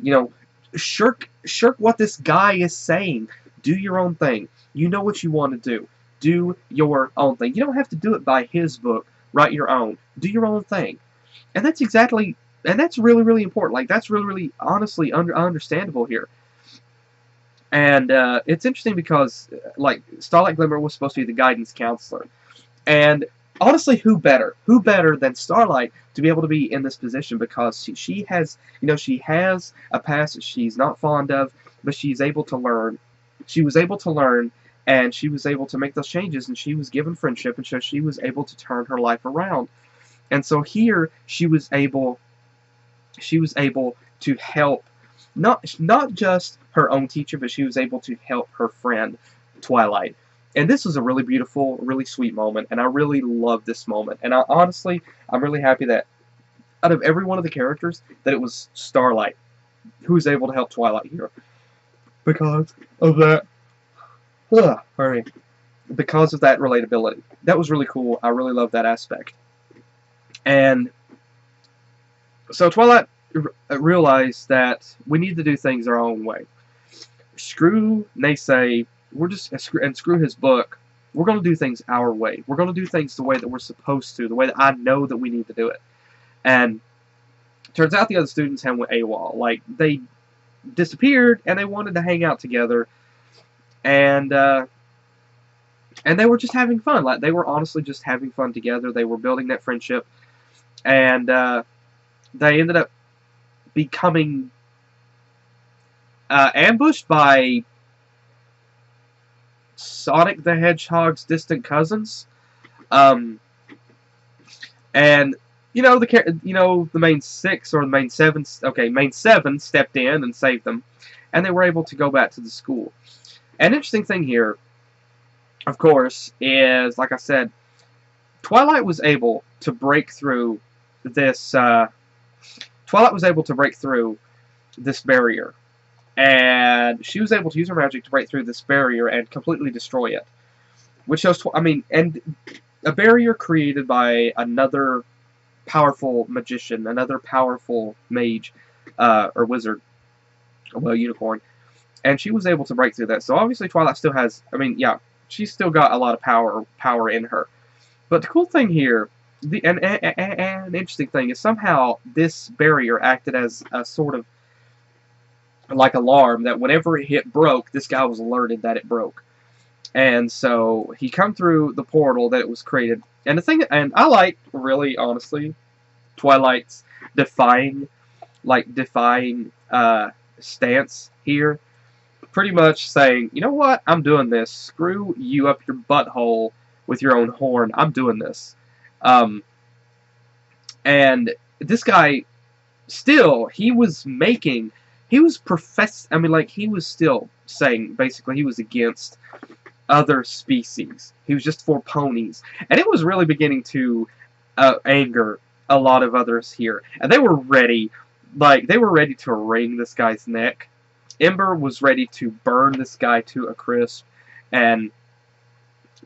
You know, shirk what this guy is saying. Do your own thing. You know what you want to do. Do your own thing. You don't have to do it by his book. Write your own. Do your own thing. And that's exactly, and that's really, really important. Like, that's really, really, honestly, understandable here. And it's interesting because, like, Starlight Glimmer was supposed to be the guidance counselor. And honestly, who better? Who better than Starlight to be able to be in this position? Because she has, you know, she has a past that she's not fond of, but she's able to learn. She was able to learn, and she was able to make those changes, and she was given friendship, and so she was able to turn her life around. And so here, she was able to help, not just her own teacher, but she was able to help her friend, Twilight. And this was a really beautiful, really sweet moment, and I really loved this moment. And honestly, I'm really happy that out of every one of the characters, that it was Starlight who was able to help Twilight here. Because of that, because of that relatability. That was really cool. I really loved that aspect. And so Twilight realized that we need to do things our own way. Screw naysay, and screw his book. We're going to do things our way. We're going to do things the way that we're supposed to, the way that I know that we need to do it. And turns out the other students had went AWOL. Like, they disappeared, and they wanted to hang out together, and they were just having fun. Like, they were honestly just having fun together. They were building that friendship, and they ended up becoming ambushed by Sonic the Hedgehog's distant cousins, and the main six or the main seven. Okay, main seven stepped in and saved them, and they were able to go back to the school. An interesting thing here, of course, is, like I said, Twilight was able to break through this. Twilight was able to break through this barrier. And she was able to use her magic to break through this barrier and completely destroy it. Which shows, and a barrier created by another powerful magician, another powerful mage, or wizard, well, unicorn. And she was able to break through that. So obviously Twilight still has, she's still got a lot of power in her. But the cool thing here, and interesting thing, is somehow this barrier acted as a sort of like alarm that whenever it broke, this guy was alerted that it broke. And so he come through the portal that it was created. And the thing, and I like, really, honestly, Twilight's defying stance here. pretty much saying, you know what, I'm doing this. Screw you up your butthole with your own horn. I'm doing this. And this guy, still, he was still saying, basically, he was against other species. He was just for ponies. And it was really beginning to anger a lot of others here. And they were ready, to wring this guy's neck. Ember was ready to burn this guy to a crisp, and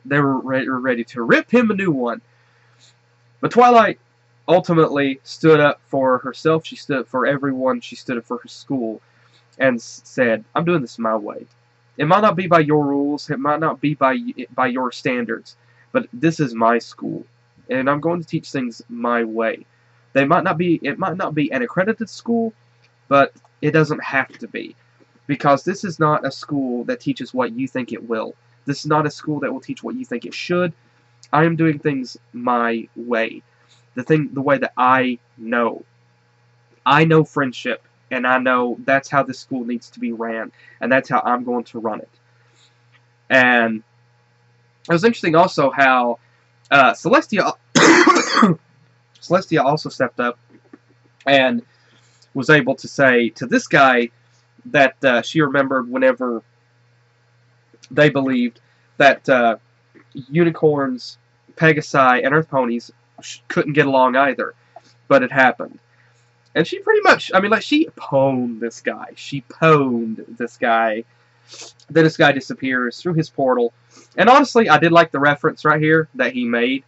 they were ready to rip him a new one. But Twilight ultimately stood up for herself. She stood up for everyone. She stood up for her school and said, I'm doing this my way. It might not be by your rules. It might not be by your standards. But this is my school, and I'm going to teach things my way. It might not be an accredited school, but it doesn't have to be. Because this is not a school that teaches what you think it will. This is not a school that will teach what you think it should. I am doing things my way. The way that I know. I know friendship, and I know that's how this school needs to be ran, and that's how I'm going to run it. And it was interesting also how Celestia also stepped up and was able to say to this guy that she remembered whenever they believed that unicorns, Pegasi, and Earth ponies couldn't get along either, but it happened. And she pretty much, she pwned this guy. She pwned this guy. Then this guy disappears through his portal. And honestly, I did like the reference right here that he made.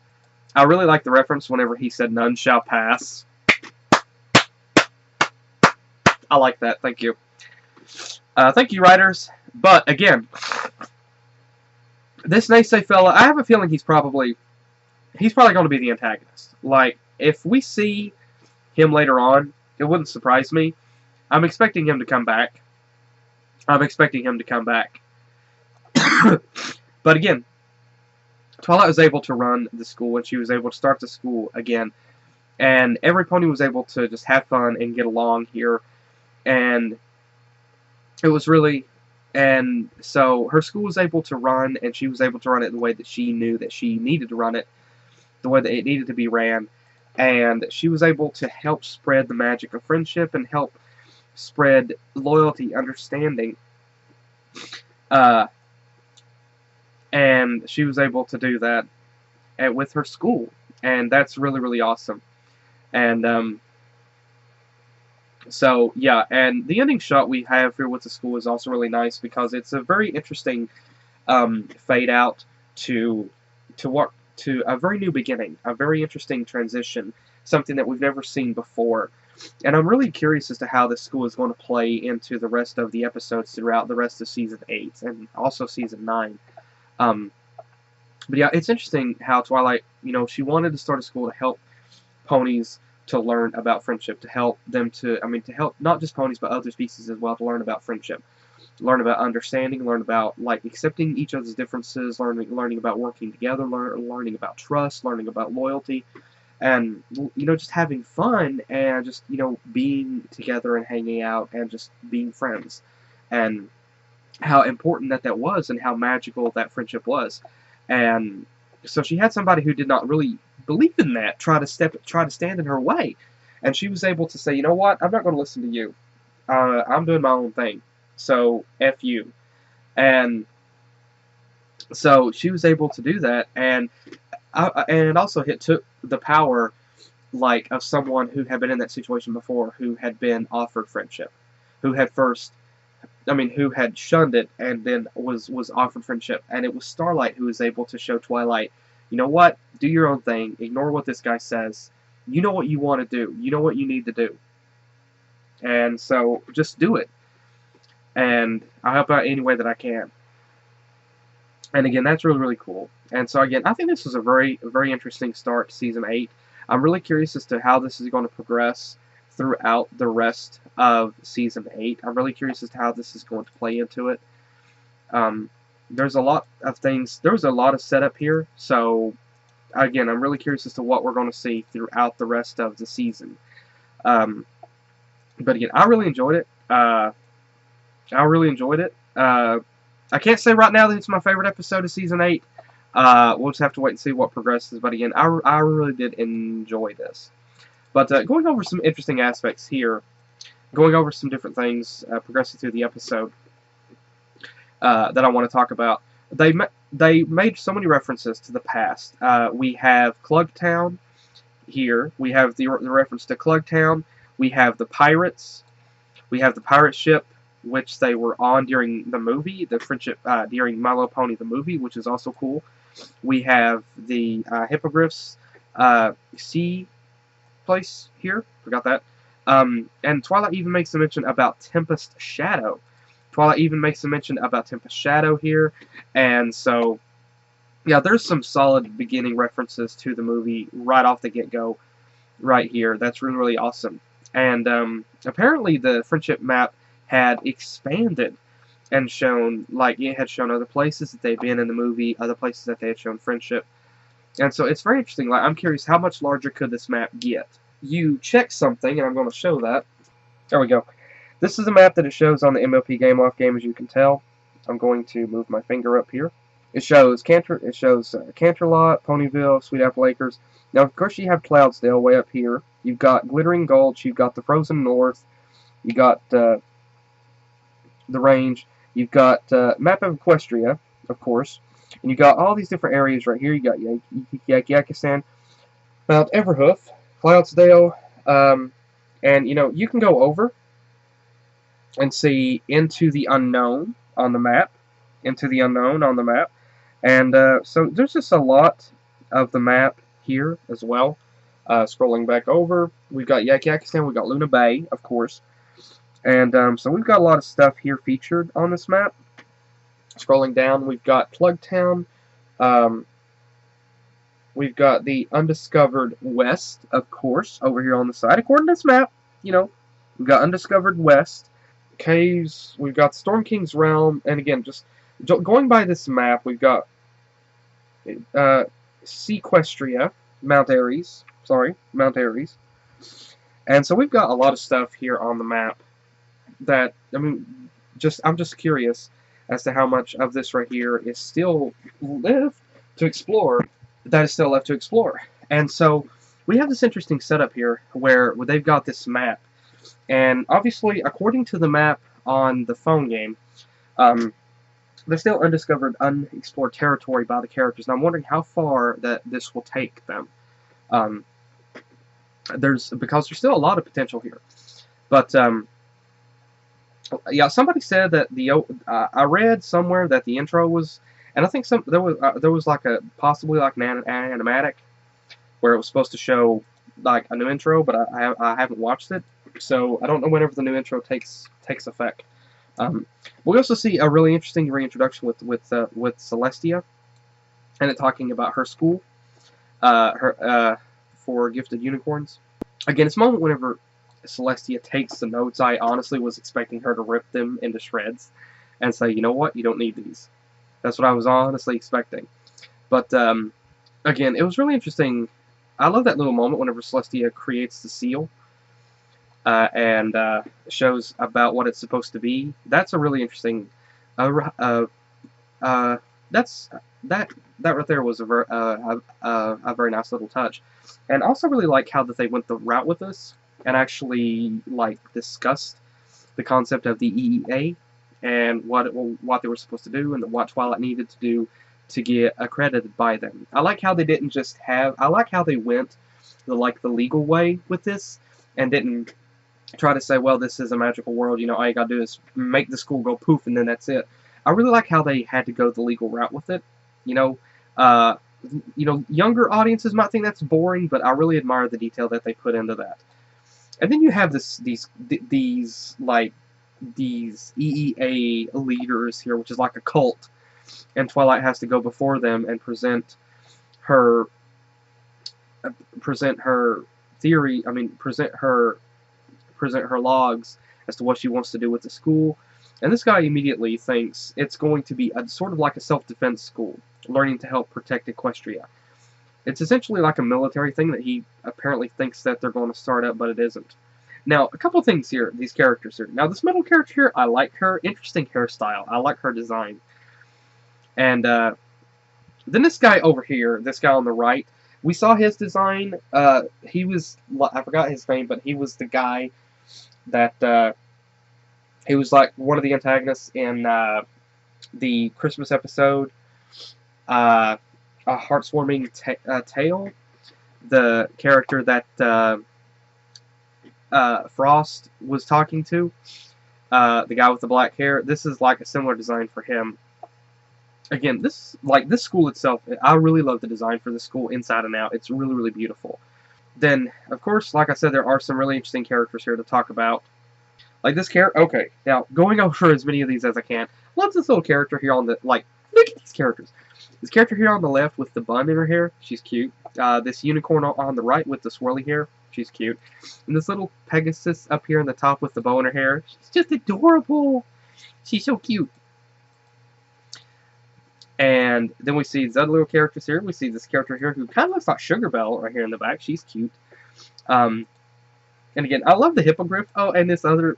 I really like the reference whenever he said, none shall pass. I like that. Thank you. Thank you, writers. But, again, this Naysay fella, I have a feeling he's probably going to be the antagonist. Like, if we see him later on, it wouldn't surprise me. I'm expecting him to come back. But again, Twilight was able to run the school, and she was able to start the school again. And every pony was able to just have fun and get along here. And it was really... And so her school was able to run, and she was able to run it the way that she knew that she needed to run it, the way that it needed to be ran. And she was able to help spread the magic of friendship and help spread loyalty, understanding. And she was able to do that with her school. And that's really, really awesome. And so, yeah, and the ending shot we have here with the school is also really nice because it's a very interesting fade out to a very new beginning, a very interesting transition, something that we've never seen before. And I'm really curious as to how this school is going to play into the rest of the episodes throughout the rest of Season 8 and also Season 9. But yeah, it's interesting how Twilight, she wanted to start a school to help ponies to learn about friendship, to help them to help not just ponies but other species as well to learn about friendship, learn about understanding, learn about accepting each other's differences, learning about working together, learning about trust, learning about loyalty, and just having fun and just being together and hanging out and just being friends, and how important that was and how magical that friendship was. And so she had somebody who did not really believe in that try to stand in her way, and she was able to say, you know what, I'm not going to listen to you. I'm doing my own thing. So F you. And so she was able to do that, and also it took the power of someone who had been in that situation before, who had been offered friendship, who had shunned it and then was offered friendship. And it was Starlight who was able to show Twilight, you know what, do your own thing, ignore what this guy says, you know what you want to do, you know what you need to do, and so just do it, and I'll help out any way that I can. And again, that's really, really cool. And so again, I think this was a very, very interesting start to Season 8. I'm really curious as to how this is going to progress throughout the rest of Season 8. I'm really curious as to how this is going to play into it. There's a lot of things. There was a lot of setup here, so again, I'm really curious as to what we're going to see throughout the rest of the season. But again, I really enjoyed it. I can't say right now that it's my favorite episode of Season 8. We'll just have to wait and see what progresses. But again, I really did enjoy this. But going over some interesting aspects here, going over some different things progressing through the episode that I want to talk about. They made so many references to the past. We have Clugtown here. We have the reference to Clugtown. We have the pirates. We have the pirate ship, which they were on during the movie, the friendship during My Little Pony the movie, which is also cool. We have the hippogriffs sea place here. Forgot that. And Twilight even makes a mention about Tempest Shadow. Twilight even makes a mention about Tempest Shadow here. And so, yeah, there's some solid beginning references to the movie right off the get-go right here. That's really, really awesome. And apparently the friendship map had expanded and shown, like, it had shown other places that they'd been in the movie, other places that they had shown friendship. And so it's very interesting. Like, I'm curious, how much larger could this map get? You check something, and I'm going to show that. There we go. This is a map that it shows on the MLP Game Loft game, as you can tell. I'm going to move my finger up here. It shows Canterlot, Ponyville, Sweet Apple Acres. Now, of course, you have Cloudsdale way up here. You've got Glittering Gulch. You've got the Frozen North. You got the Range. You've got map of Equestria, of course. And you got all these different areas right here. You got Yakistan, Mount Everhoof, Cloudsdale, and you know, you can go over and see Into the Unknown on the map. Into the Unknown on the map. And so there's just a lot of the map here as well. Scrolling back over, we've got Yakistan, we've got Luna Bay, of course. And so we've got a lot of stuff here featured on this map. Scrolling down, we've got Clugtown. We've got the Undiscovered West, of course, over here on the side. According to this map, you know, we've got Undiscovered West. Caves, we've got Storm King's Realm. And again, just going by this map, we've got Sequestria, Mount Ares. And so we've got a lot of stuff here on the map that, I mean, I'm just curious as to how much of this right here is still left to explore, that is still left to explore. And so we have this interesting setup here where they've got this map. And obviously, according to the map on the phone game, there's still undiscovered, unexplored territory by the characters. And I'm wondering how far that this will take them. Because there's still a lot of potential here. But yeah, somebody said that I read somewhere that the intro was, and I think there was like possibly like an animatic where it was supposed to show like a new intro, but I haven't watched it, so I don't know whenever the new intro takes effect. We also see a really interesting reintroduction with Celestia, and it talking about her school, for gifted unicorns. Again, it's a moment whenever Celestia takes the notes. I honestly was expecting her to rip them into shreds and say, you know what, you don't need these. That's what I was honestly expecting. But again, it was really interesting. I love that little moment whenever Celestia creates the seal and shows about what it's supposed to be. That's a really interesting. That right there was a very nice little touch, and also really like how that they went the route with this and actually like discussed the concept of the EEA and what they were supposed to do and what Twilight needed to do to get accredited by them. I like how they didn't just have. I like how they went the legal way with this and didn't try to say, well, this is a magical world. You know, all you gotta do is make the school go poof and then that's it. I really like how they had to go the legal route with it. You know, younger audiences might think that's boring, but I really admire the detail that they put into that. And then you have these EEA leaders here, which is like a cult, and Twilight has to go before them and present her theory. I mean, present her logs as to what she wants to do with the school. And this guy immediately thinks it's going to be sort of like a self-defense school, learning to help protect Equestria. It's essentially like a military thing that he apparently thinks that they're going to start up, but it isn't. Now, a couple things here, these characters here. Now, this middle character here, I like her. Interesting hairstyle. I like her design. And then this guy over here, this guy on the right, we saw his design. He was, I forgot his name, but he was the guy that, he was like one of the antagonists in the Christmas episode, A Heartswarming Tale. The character that Frost was talking to, the guy with the black hair. This is like a similar design for him. Again, this school itself, I really love the design for this school inside and out. It's really, really beautiful. Then, of course, like I said, there are some really interesting characters here to talk about. Like this character, okay, now, going over as many of these as I can. Love this little character here on the, like, look at these characters. This character here on the left with the bun in her hair, she's cute. This unicorn on the right with the swirly hair, she's cute. And this little Pegasus up here on the top with the bow in her hair, she's just adorable. She's so cute. And then we see these other little characters here. We see this character here who kind of looks like Sugar Belle right here in the back. She's cute. And again, I love the hippogriff. Oh, and this other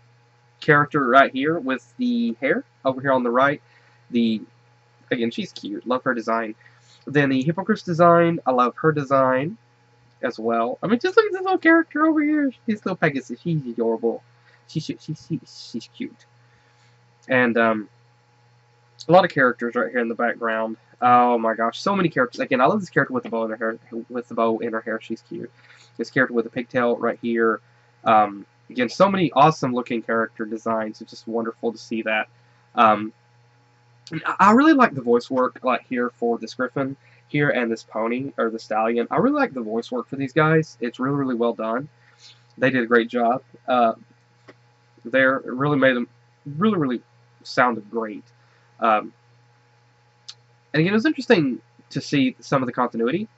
character right here with the hair over here on the right. Again, she's cute. Love her design. Then the hippogriff's design. I love her design as well. I mean, just look at this little character over here. This little Pegasus. She's adorable. She's cute. And a lot of characters right here in the background. Oh my gosh, so many characters. Again, I love this character with the bow in her hair. With the bow in her hair, she's cute. This character with the pigtail right here. Again, so many awesome looking character designs. It's just wonderful to see that. I really like the voice work like here for this griffin here and this pony or the stallion. I really like the voice work for these guys. It's really, really well done. They did a great job. They really made them really, really sounded great. And again, it was interesting to see some of the continuity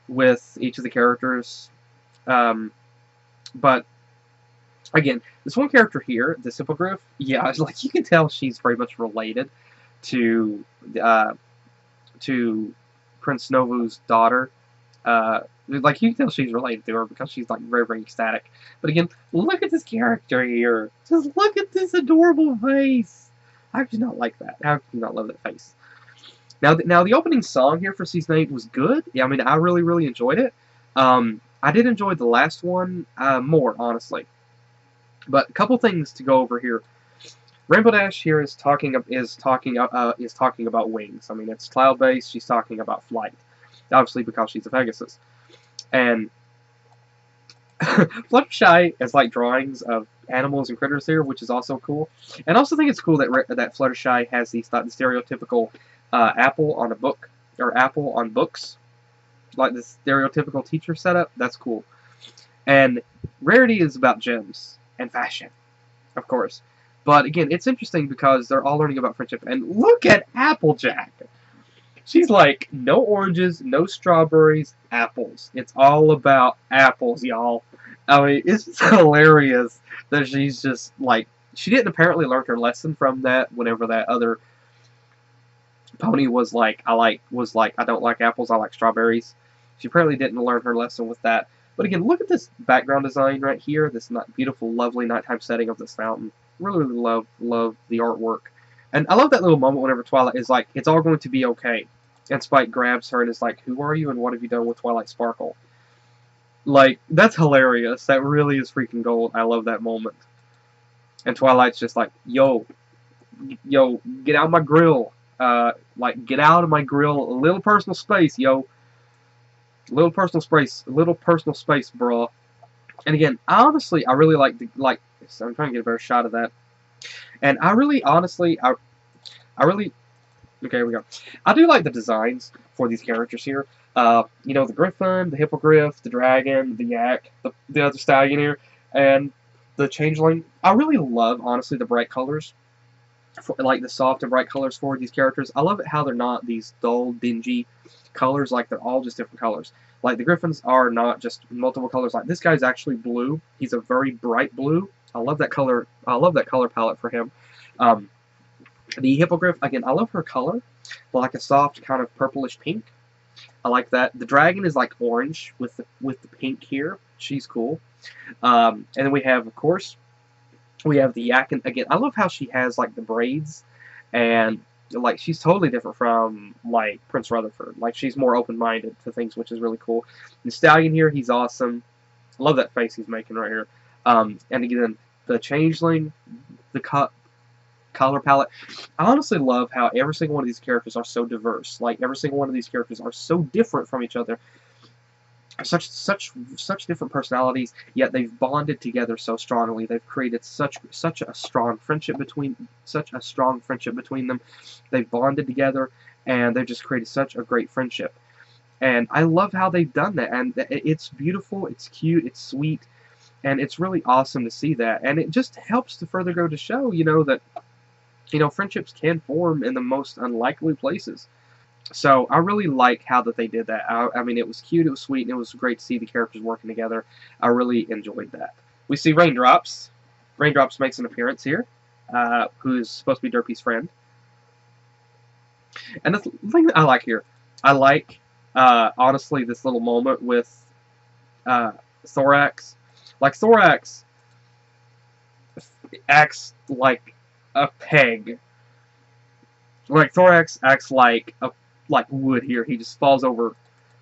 with each of the characters. But again, this one character here, this hippogriff, yeah, it's like you can tell she's very much related to Prince Novu's daughter. Like you can tell she's related to her because she's like very, very ecstatic. But again, look at this character here. Just look at this adorable face. How could you not like that? How could you not love that face? Now the opening song here for Season 8 was good. Yeah, I mean, I really, really enjoyed it. I did enjoy the last one more, honestly. But a couple things to go over here. Rainbow Dash here is talking about wings. I mean, it's cloud-based. She's talking about flight, obviously because she's a Pegasus. And Fluttershy has like drawings of animals and critters here, which is also cool. And I also think it's cool that Fluttershy has the stereotypical apple on a book, or apple on books, like the stereotypical teacher setup. That's cool. And Rarity is about gems and fashion, of course. But again, it's interesting because they're all learning about friendship. And look at Applejack. She's like, no oranges, no strawberries, apples. It's all about apples, y'all. I mean, it's just hilarious that she's just like, she didn't apparently learn her lesson from that whenever that other pony was like, I don't like apples, I like strawberries. She apparently didn't learn her lesson with that. But again, look at this background design right here, this beautiful, lovely nighttime setting of this fountain. Really, really love the artwork. And I love that little moment whenever Twilight is like, it's all going to be okay. And Spike grabs her and is like, who are you and what have you done with Twilight Sparkle? Like, that's hilarious. That really is freaking gold. I love that moment. And Twilight's just like, yo, get out of my grill. Like, get out of my grill. A little personal space, yo. A little personal space, bro. And again, honestly, I really like so I'm trying to get a better shot of that. And I really, honestly, okay, here we go. I do like the designs for these characters here. You know, the griffin, the hippogriff, the dragon, the yak, the other stallion here, and the changeling. I really love, honestly, the bright colors. Like the soft and bright colors for these characters. I love it how they're not these dull, dingy colors. Like, they're all just different colors. Like, the griffins are not just multiple colors. Like, this guy's actually blue. He's a very bright blue. I love that color. I love that color palette for him. The hippogriff, again, I love her color. Like a soft kind of purplish pink. I like that. The dragon is like orange with the pink here. She's cool. And then we have, of course, we have the Yak. And again, I love how she has, like, the braids. And, like, she's totally different from, like, Prince Rutherford. Like, she's more open-minded to things, which is really cool. The Stallion here, he's awesome. I love that face he's making right here. And again, the Changeling, the color palette. I honestly love how every single one of these characters are so diverse. Like, every single one of these characters are so different from each other. Such different personalities, yet they've bonded together so strongly. They've created such a strong friendship between them. They've bonded together, and they've just created such a great friendship. And I love how they've done that. And it's beautiful, it's cute, it's sweet, and it's really awesome to see that. And it just helps to further go to show, that friendships can form in the most unlikely places. So I really like how that they did that. I mean, it was cute, it was sweet, and it was great to see the characters working together. I really enjoyed that. We see Raindrops. Raindrops makes an appearance here, who's supposed to be Derpy's friend. And the thing that I like here, I like, honestly, this little moment with Thorax. Like, Thorax acts like a peg. Like, Thorax acts like wood here. He just falls over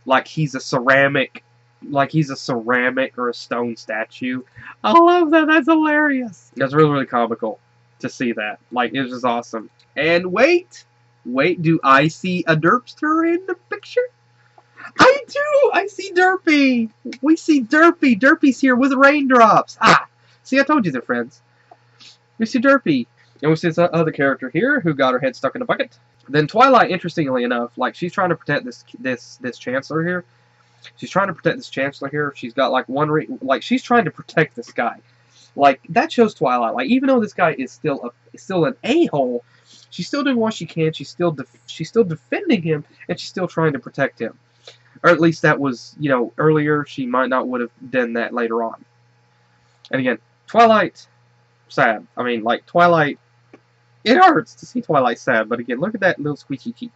like he's a ceramic or a stone statue. I love that. That's hilarious. That's really, really comical to see that. Like, it was just awesome. And wait, do I see a Derpster in the picture? I do! I see Derpy! We see Derpy! Derpy's here with Raindrops! See, I told you they're friends. We see Derpy. And we see this other character here who got her head stuck in a bucket. Then Twilight, interestingly enough, like, she's trying to protect this Chancellor here. She's trying to protect this Chancellor here. She's got, like, she's trying to protect this guy. Like, that shows Twilight. Like, even though this guy is still an a-hole, she's still doing what she can. She's still defending him, and she's still trying to protect him. Or at least that was, earlier. She might not would have done that later on. And again, Twilight, sad. I mean, like, Twilight, it hurts to see Twilight sad, but again, look at that little squeaky cheek.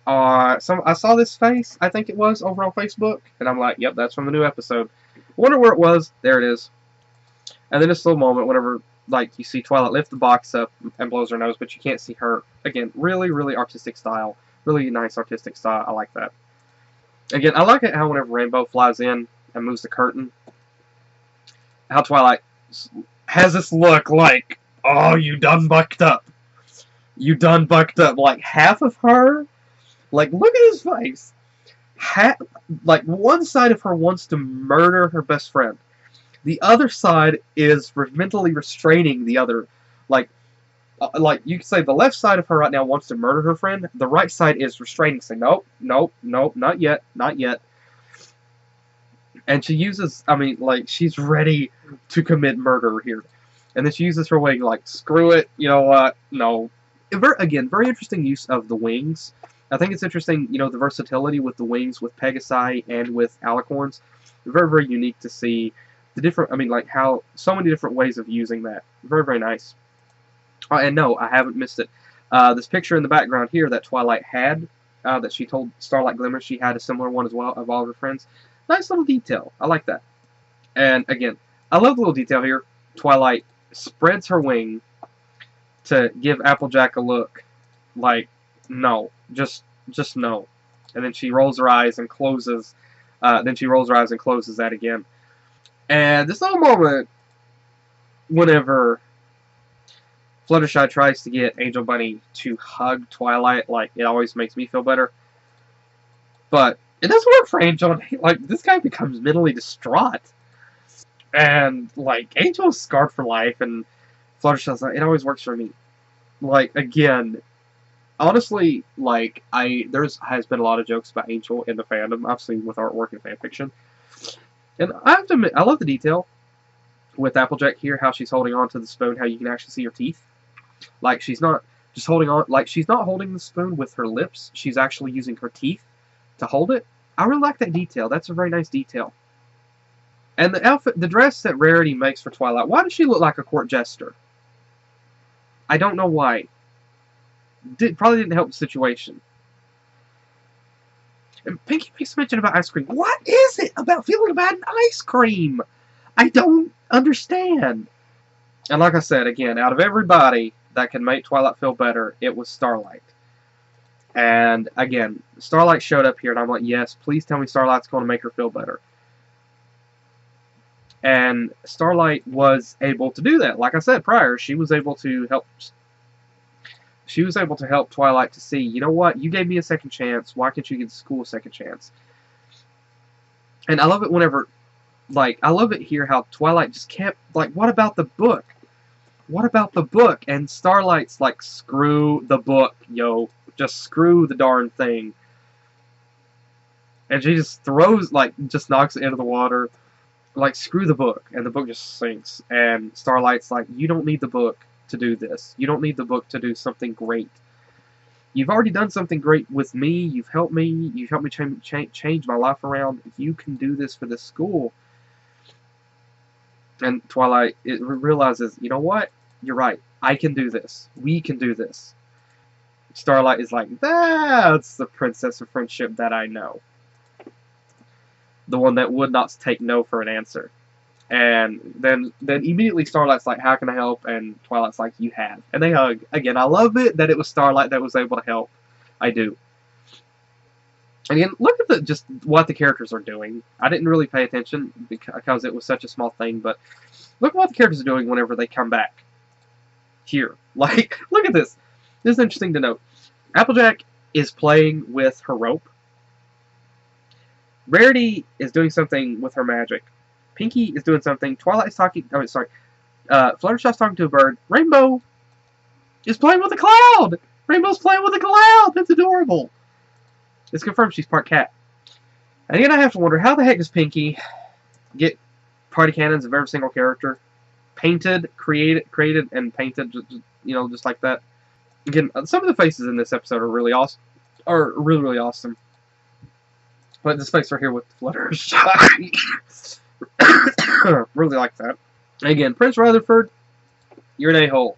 I saw this face, I think it was, over on Facebook, and I'm like, yep, that's from the new episode. Wonder where it was. There it is. And then this little moment, whenever, like, you see Twilight lift the box up and blows her nose, but you can't see her. Again, really, really artistic style. Really nice artistic style. I like that. Again, I like it how whenever Rainbow flies in and moves the curtain, how Twilight has this look like, oh, you done bucked up. You done bucked up. Like, half of her, like, look at his face. Like, one side of her wants to murder her best friend. The other side is mentally restraining the other. Like you could say the left side of her right now wants to murder her friend. The right side is restraining, saying, nope, nope, nope, not yet, not yet. And she uses, I mean, like, she's ready to commit murder here. And then she uses her wing, like, screw it, you know what, no. Again, very interesting use of the wings. I think it's interesting, the versatility with the wings, with Pegasi and with Alicorns. Very, very unique to see the different, I mean, like, how, so many different ways of using that. Very, very nice. And no, I haven't missed it. This picture in the background here that Twilight had, that she told Starlight Glimmer she had a similar one as well of all of her friends. Nice little detail. I like that. And again, I love the little detail here. Twilight spreads her wing to give Applejack a look like, no, just no. And then she rolls her eyes and closes. That again. And this little moment, whenever Fluttershy tries to get Angel Bunny to hug Twilight, like, it always makes me feel better. But it doesn't work for Angel. Like, this guy becomes mentally distraught. And, like, Angel's scarred for life, and Fluttershy's like, it always works for me. Like, again, honestly, like, has been a lot of jokes about Angel in the fandom, obviously with artwork and fanfiction. And I have to admit, I love the detail with Applejack here, how she's holding on to the spoon, how you can actually see her teeth. Like, she's not just holding on, like, she's not holding the spoon with her lips, she's actually using her teeth to hold it. I really like that detail. That's a very nice detail. And the outfit, the dress that Rarity makes for Twilight, why does she look like a court jester? I don't know why. Probably didn't help the situation. And Pinky makes mention about ice cream. What is it about feeling bad in ice cream? I don't understand. And like I said, again, out of everybody that can make Twilight feel better, it was Starlight. And again, Starlight showed up here, and I'm like, yes, please tell me Starlight's going to make her feel better. And Starlight was able to do that. Like I said prior, she was able to help. She was able to help Twilight to see, you know what, you gave me a second chance. Why can't you give the school a second chance? And I love it whenever, like, I love it here how Twilight just kept, like, what about the book? What about the book? And Starlight's like, screw the book, yo. Just screw the darn thing. And she just throws, like, just knocks it into the water. Like, screw the book. And the book just sinks. And Starlight's like, you don't need the book to do this. You don't need the book to do something great. You've already done something great with me. You've helped me. You've helped me change my life around. You can do this for the school. And Twilight realizes, you know what? You're right. I can do this. We can do this. Starlight is like, that's the princess of friendship that I know. The one that would not take no for an answer. And then immediately Starlight's like, how can I help? And Twilight's like, you have. And they hug. Again, I love it that it was Starlight that was able to help. I do. Again, look at just what the characters are doing. I didn't really pay attention because it was such a small thing, but look at what the characters are doing whenever they come back. Here. Like, look at this. This is interesting to note. Applejack is playing with her rope. Rarity is doing something with her magic. Pinky is doing something. Twilight's talking. Oh, sorry. Fluttershy's talking to a bird. Rainbow is playing with a cloud. Rainbow's playing with a cloud. That's adorable. It's confirmed she's part cat. And again, I have to wonder, how the heck does Pinky get party cannons of every single character painted, created, and painted, just like that? Again, some of the faces in this episode are really awesome. Really awesome. But this face right here with Fluttershy. Really like that. Again, Prince Rutherford, you're an a-hole.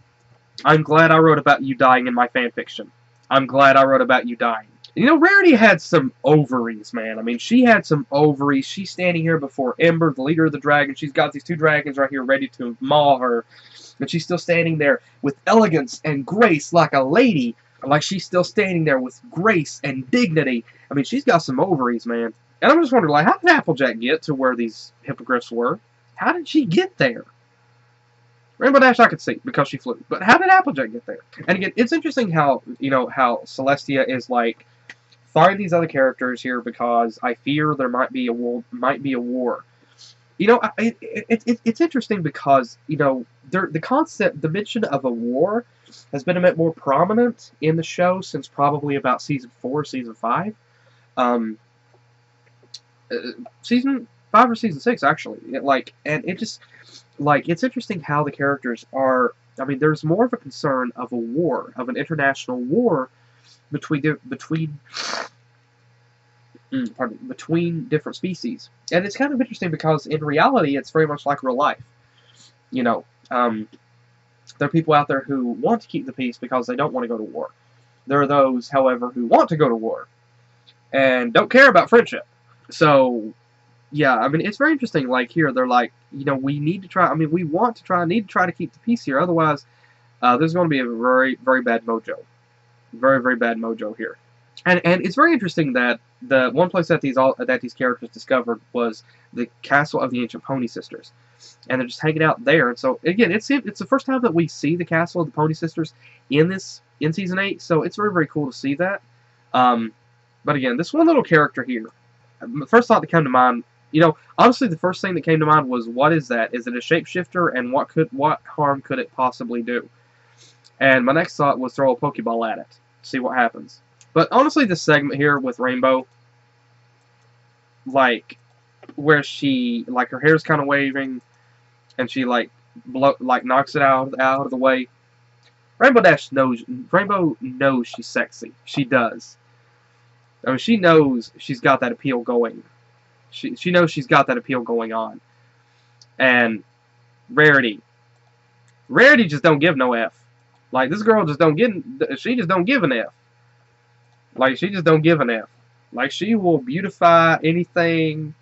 I'm glad I wrote about you dying in my fanfiction. I'm glad I wrote about you dying. You know, Rarity had some ovaries, man. I mean, she had some ovaries. She's standing here before Ember, the leader of the dragon. She's got these two dragons right here ready to maul her. But she's still standing there with elegance and grace like a lady. Like she's still standing there with grace and dignity. I mean, she's got some ovaries, man. And I'm just wondering, like, how did Applejack get to where these hippogriffs were? How did she get there? Rainbow Dash I could see, because she flew. But how did Applejack get there? And again, it's interesting how, how Celestia is like, find these other characters here because I fear there might be a war. You know, it's interesting because, the concept, the mention of a war has been a bit more prominent in the show since probably about Season 4, Season 5. Season 5 or Season 6, actually. It's interesting how the characters are, I mean, there's more of a concern of a war, of an international war between different species. And it's kind of interesting because in reality, it's very much like real life. There are people out there who want to keep the peace because they don't want to go to war. There are those, however, who want to go to war and don't care about friendship. So, yeah, I mean, it's very interesting. Like here, they're like, we need to try, I mean, we need to try to keep the peace here. Otherwise, there's going to be a very, very bad mojo. Very, very bad mojo here. And it's very interesting that the one place that these characters discovered was the castle of the Ancient Pony Sisters, and they're just hanging out there. And so again, it's the first time that we see the castle of the Pony Sisters in Season 8. So it's very, very cool to see that. But again, this one little character here, the first thought that came to mind, honestly, the first thing that came to mind was, what is that? Is it a shapeshifter, and what harm could it possibly do? And my next thought was throw a Pokeball at it, see what happens. But honestly, this segment here with Rainbow, like, where she, like, her hair's kind of waving, and she, knocks it out of the way. Rainbow knows she's sexy. She does. I mean, she knows she's got that appeal going. She knows she's got that appeal going on. And Rarity just don't give no F. Like, this girl just don't give an F. Like, she just don't give an F. Like, she will beautify anything.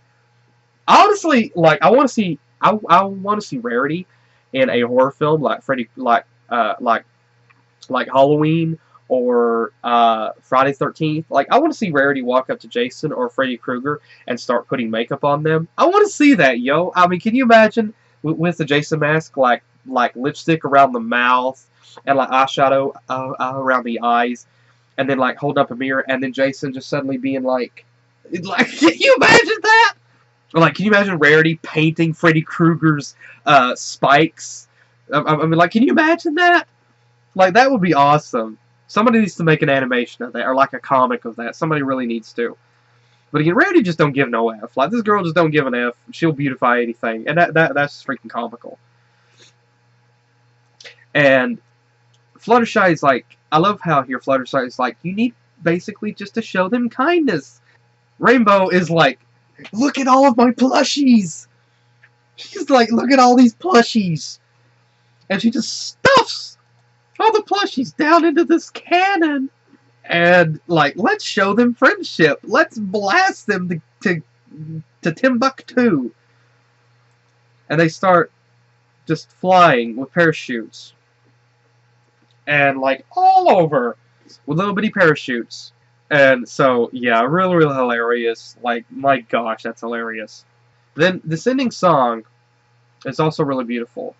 Honestly, like, I I want to see Rarity in a horror film like like Halloween or Friday 13th. Like, I want to see Rarity walk up to Jason or Freddy Krueger and start putting makeup on them. I want to see that, yo. I mean, can you imagine with the Jason mask, like lipstick around the mouth and like eyeshadow around the eyes, and then like holding up a mirror, and then Jason just suddenly being like, can you imagine that? Or like, can you imagine Rarity painting Freddy Krueger's spikes? I mean, like, can you imagine that? Like, that would be awesome. Somebody needs to make an animation of that, or like a comic of that. Somebody really needs to. But again, Rarity just don't give no F. Like, this girl just don't give an F. She'll beautify anything. And that's freaking comical. And Fluttershy is like, I love how here Fluttershy is like, you need basically just to show them kindness. Rainbow is like, look at all of my plushies. She's like, look at all these plushies. And she just stuffs all the plushies down into this cannon. And, like, let's show them friendship. Let's blast them to Timbuktu. And they start just flying with parachutes. And, like, all over with little bitty parachutes. And so, yeah, really, really hilarious. Like, my gosh, that's hilarious. Then, this ending song is also really beautiful.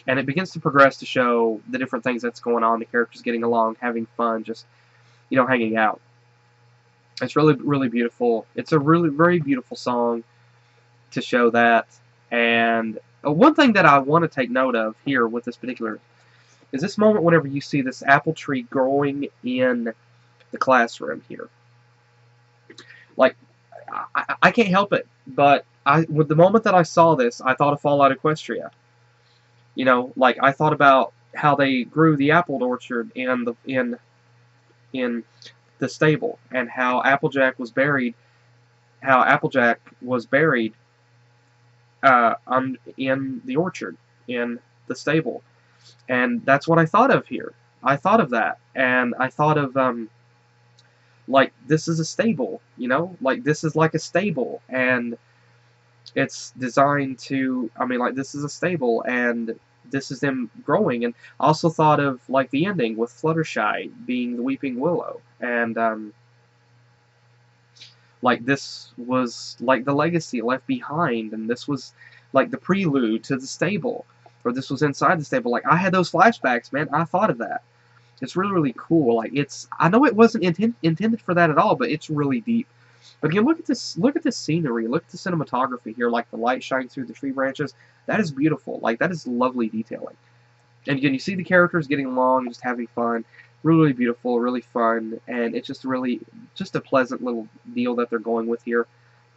And it begins to progress to show the different things that's going on, the characters getting along, having fun, just, you know, hanging out. It's really, really beautiful. It's a really, very beautiful song to show that. And one thing that I want to take note of here with this particular is this moment whenever you see this apple tree growing in the classroom here. Like, I can't help it, but with the moment that I saw this, I thought of Fallout Equestria. You know, like, I thought about how they grew the apple orchard in the stable, and how Applejack was buried. In the orchard, in the stable, and that's what I thought of here. I thought of that, and I thought of like, this is a stable, you know, like, this is like a stable, and it's designed to, I mean, like, this is a stable, and this is them growing. And I also thought of, like, the ending with Fluttershy being the Weeping Willow, and like, this was like the legacy left behind, and this was like the prelude to the stable, or this was inside the stable. Like, I had those flashbacks, man. I thought of that. It's really, really cool. Like, I know it wasn't intended for that at all, but it's really deep. But again, look at this scenery, look at the cinematography here, like the light shining through the tree branches. That is beautiful. Like, that is lovely detailing. And again, you see the characters getting along, just having fun. Really, really beautiful, really fun, and it's just a pleasant little deal that they're going with here.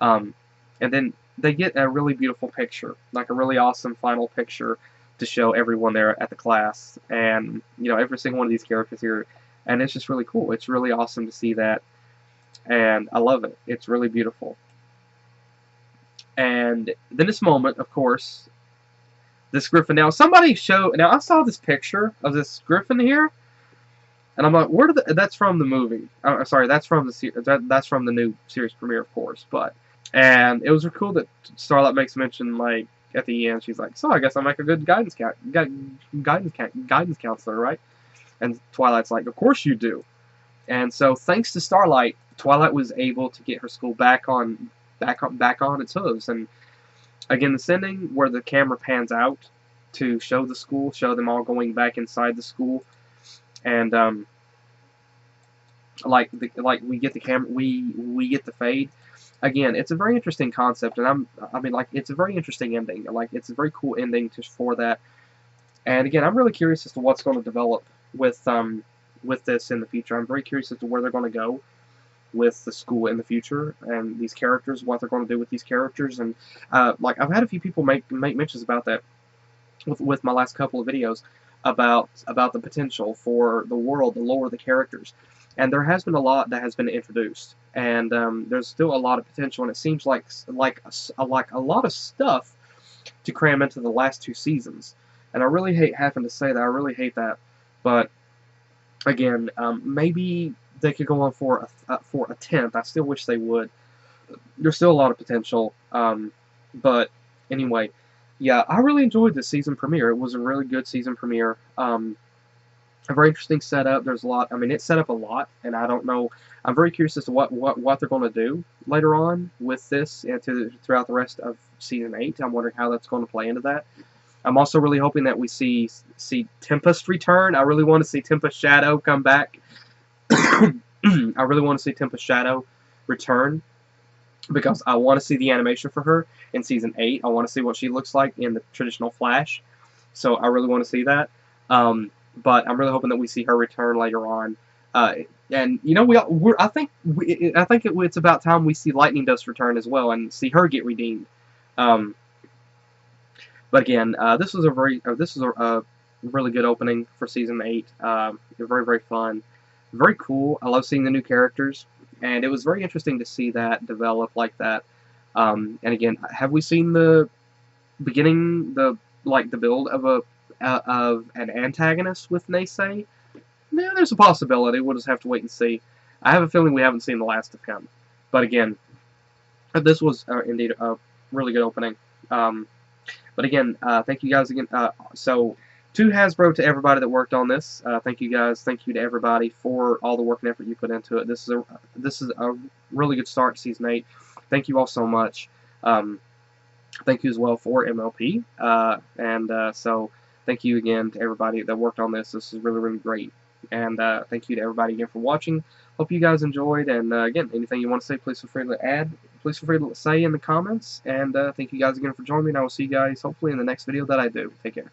And then they get a really beautiful picture, like a really awesome final picture to show everyone there at the class, and, you know, every single one of these characters here, and it's just really cool. It's really awesome to see that, and I love it. It's really beautiful. And then this moment, of course, this griffin. Now, I saw this picture of this griffin here, and I'm like, that's from the movie. Sorry, that's from the new series premiere, of course. And it was cool that Starlight makes mention, like, at the end, she's like, so I guess I'm like a good guidance counselor, right? And Twilight's like, of course you do. And so, thanks to Starlight, Twilight was able to get her school back on its hooves. And again, the ending where the camera pans out to show the school, show them all going back inside the school, and we get the camera, we get the fade. Again, it's a very interesting concept, and it's a very interesting ending. Like, it's a very cool ending for that. And again, I'm really curious as to what's going to develop with this in the future. I'm very curious as to where they're going to go with the school in the future, and these characters, what they're going to do with these characters. And like, I've had a few people make mentions about that with my last couple of videos about the potential for the world, the lore, the characters. And there has been a lot that has been introduced, and there's still a lot of potential, and it seems like a lot of stuff to cram into the last 2 seasons. And I really hate having to say that. I really hate that. But again, maybe they could go on for a 10th. I still wish they would. There's still a lot of potential. But anyway, yeah, I really enjoyed the season premiere. It was a really good season premiere. A very interesting setup. There's a lot. I mean, it set up a lot, and I don't know. I'm very curious as to what they're going to do later on with this and throughout the rest of season 8. I'm wondering how that's going to play into that. I'm also really hoping that we see Tempest return. I really want to see Tempest Shadow come back. I really want to see Tempest Shadow return because I want to see the animation for her in season 8. I want to see what she looks like in the traditional Flash. So I really want to see that. But I'm really hoping that we see her return later on. And you know, I think it's about time we see Lightning Dust return as well and see her get redeemed. But again, this was a really good opening for season 8. Very, very fun, very cool. I love seeing the new characters, and it was very interesting to see that develop like that. And again, have we seen the beginning, the build of an antagonist with Naysay? Yeah, there's a possibility. We'll just have to wait and see. I have a feeling we haven't seen the last of him. But again, this was indeed a really good opening. But again, thank you guys again. So, to Hasbro, to everybody that worked on this, thank you guys. Thank you to everybody for all the work and effort you put into it. This is a really good start to season 8. Thank you all so much. Thank you as well for MLP. So, thank you again to everybody that worked on this. This is really, really great. And thank you to everybody again for watching. Hope you guys enjoyed. And again, anything you want to say, please feel free to add. Please feel free to say in the comments. And thank you guys again for joining me. And I will see you guys hopefully in the next video that I do. Take care.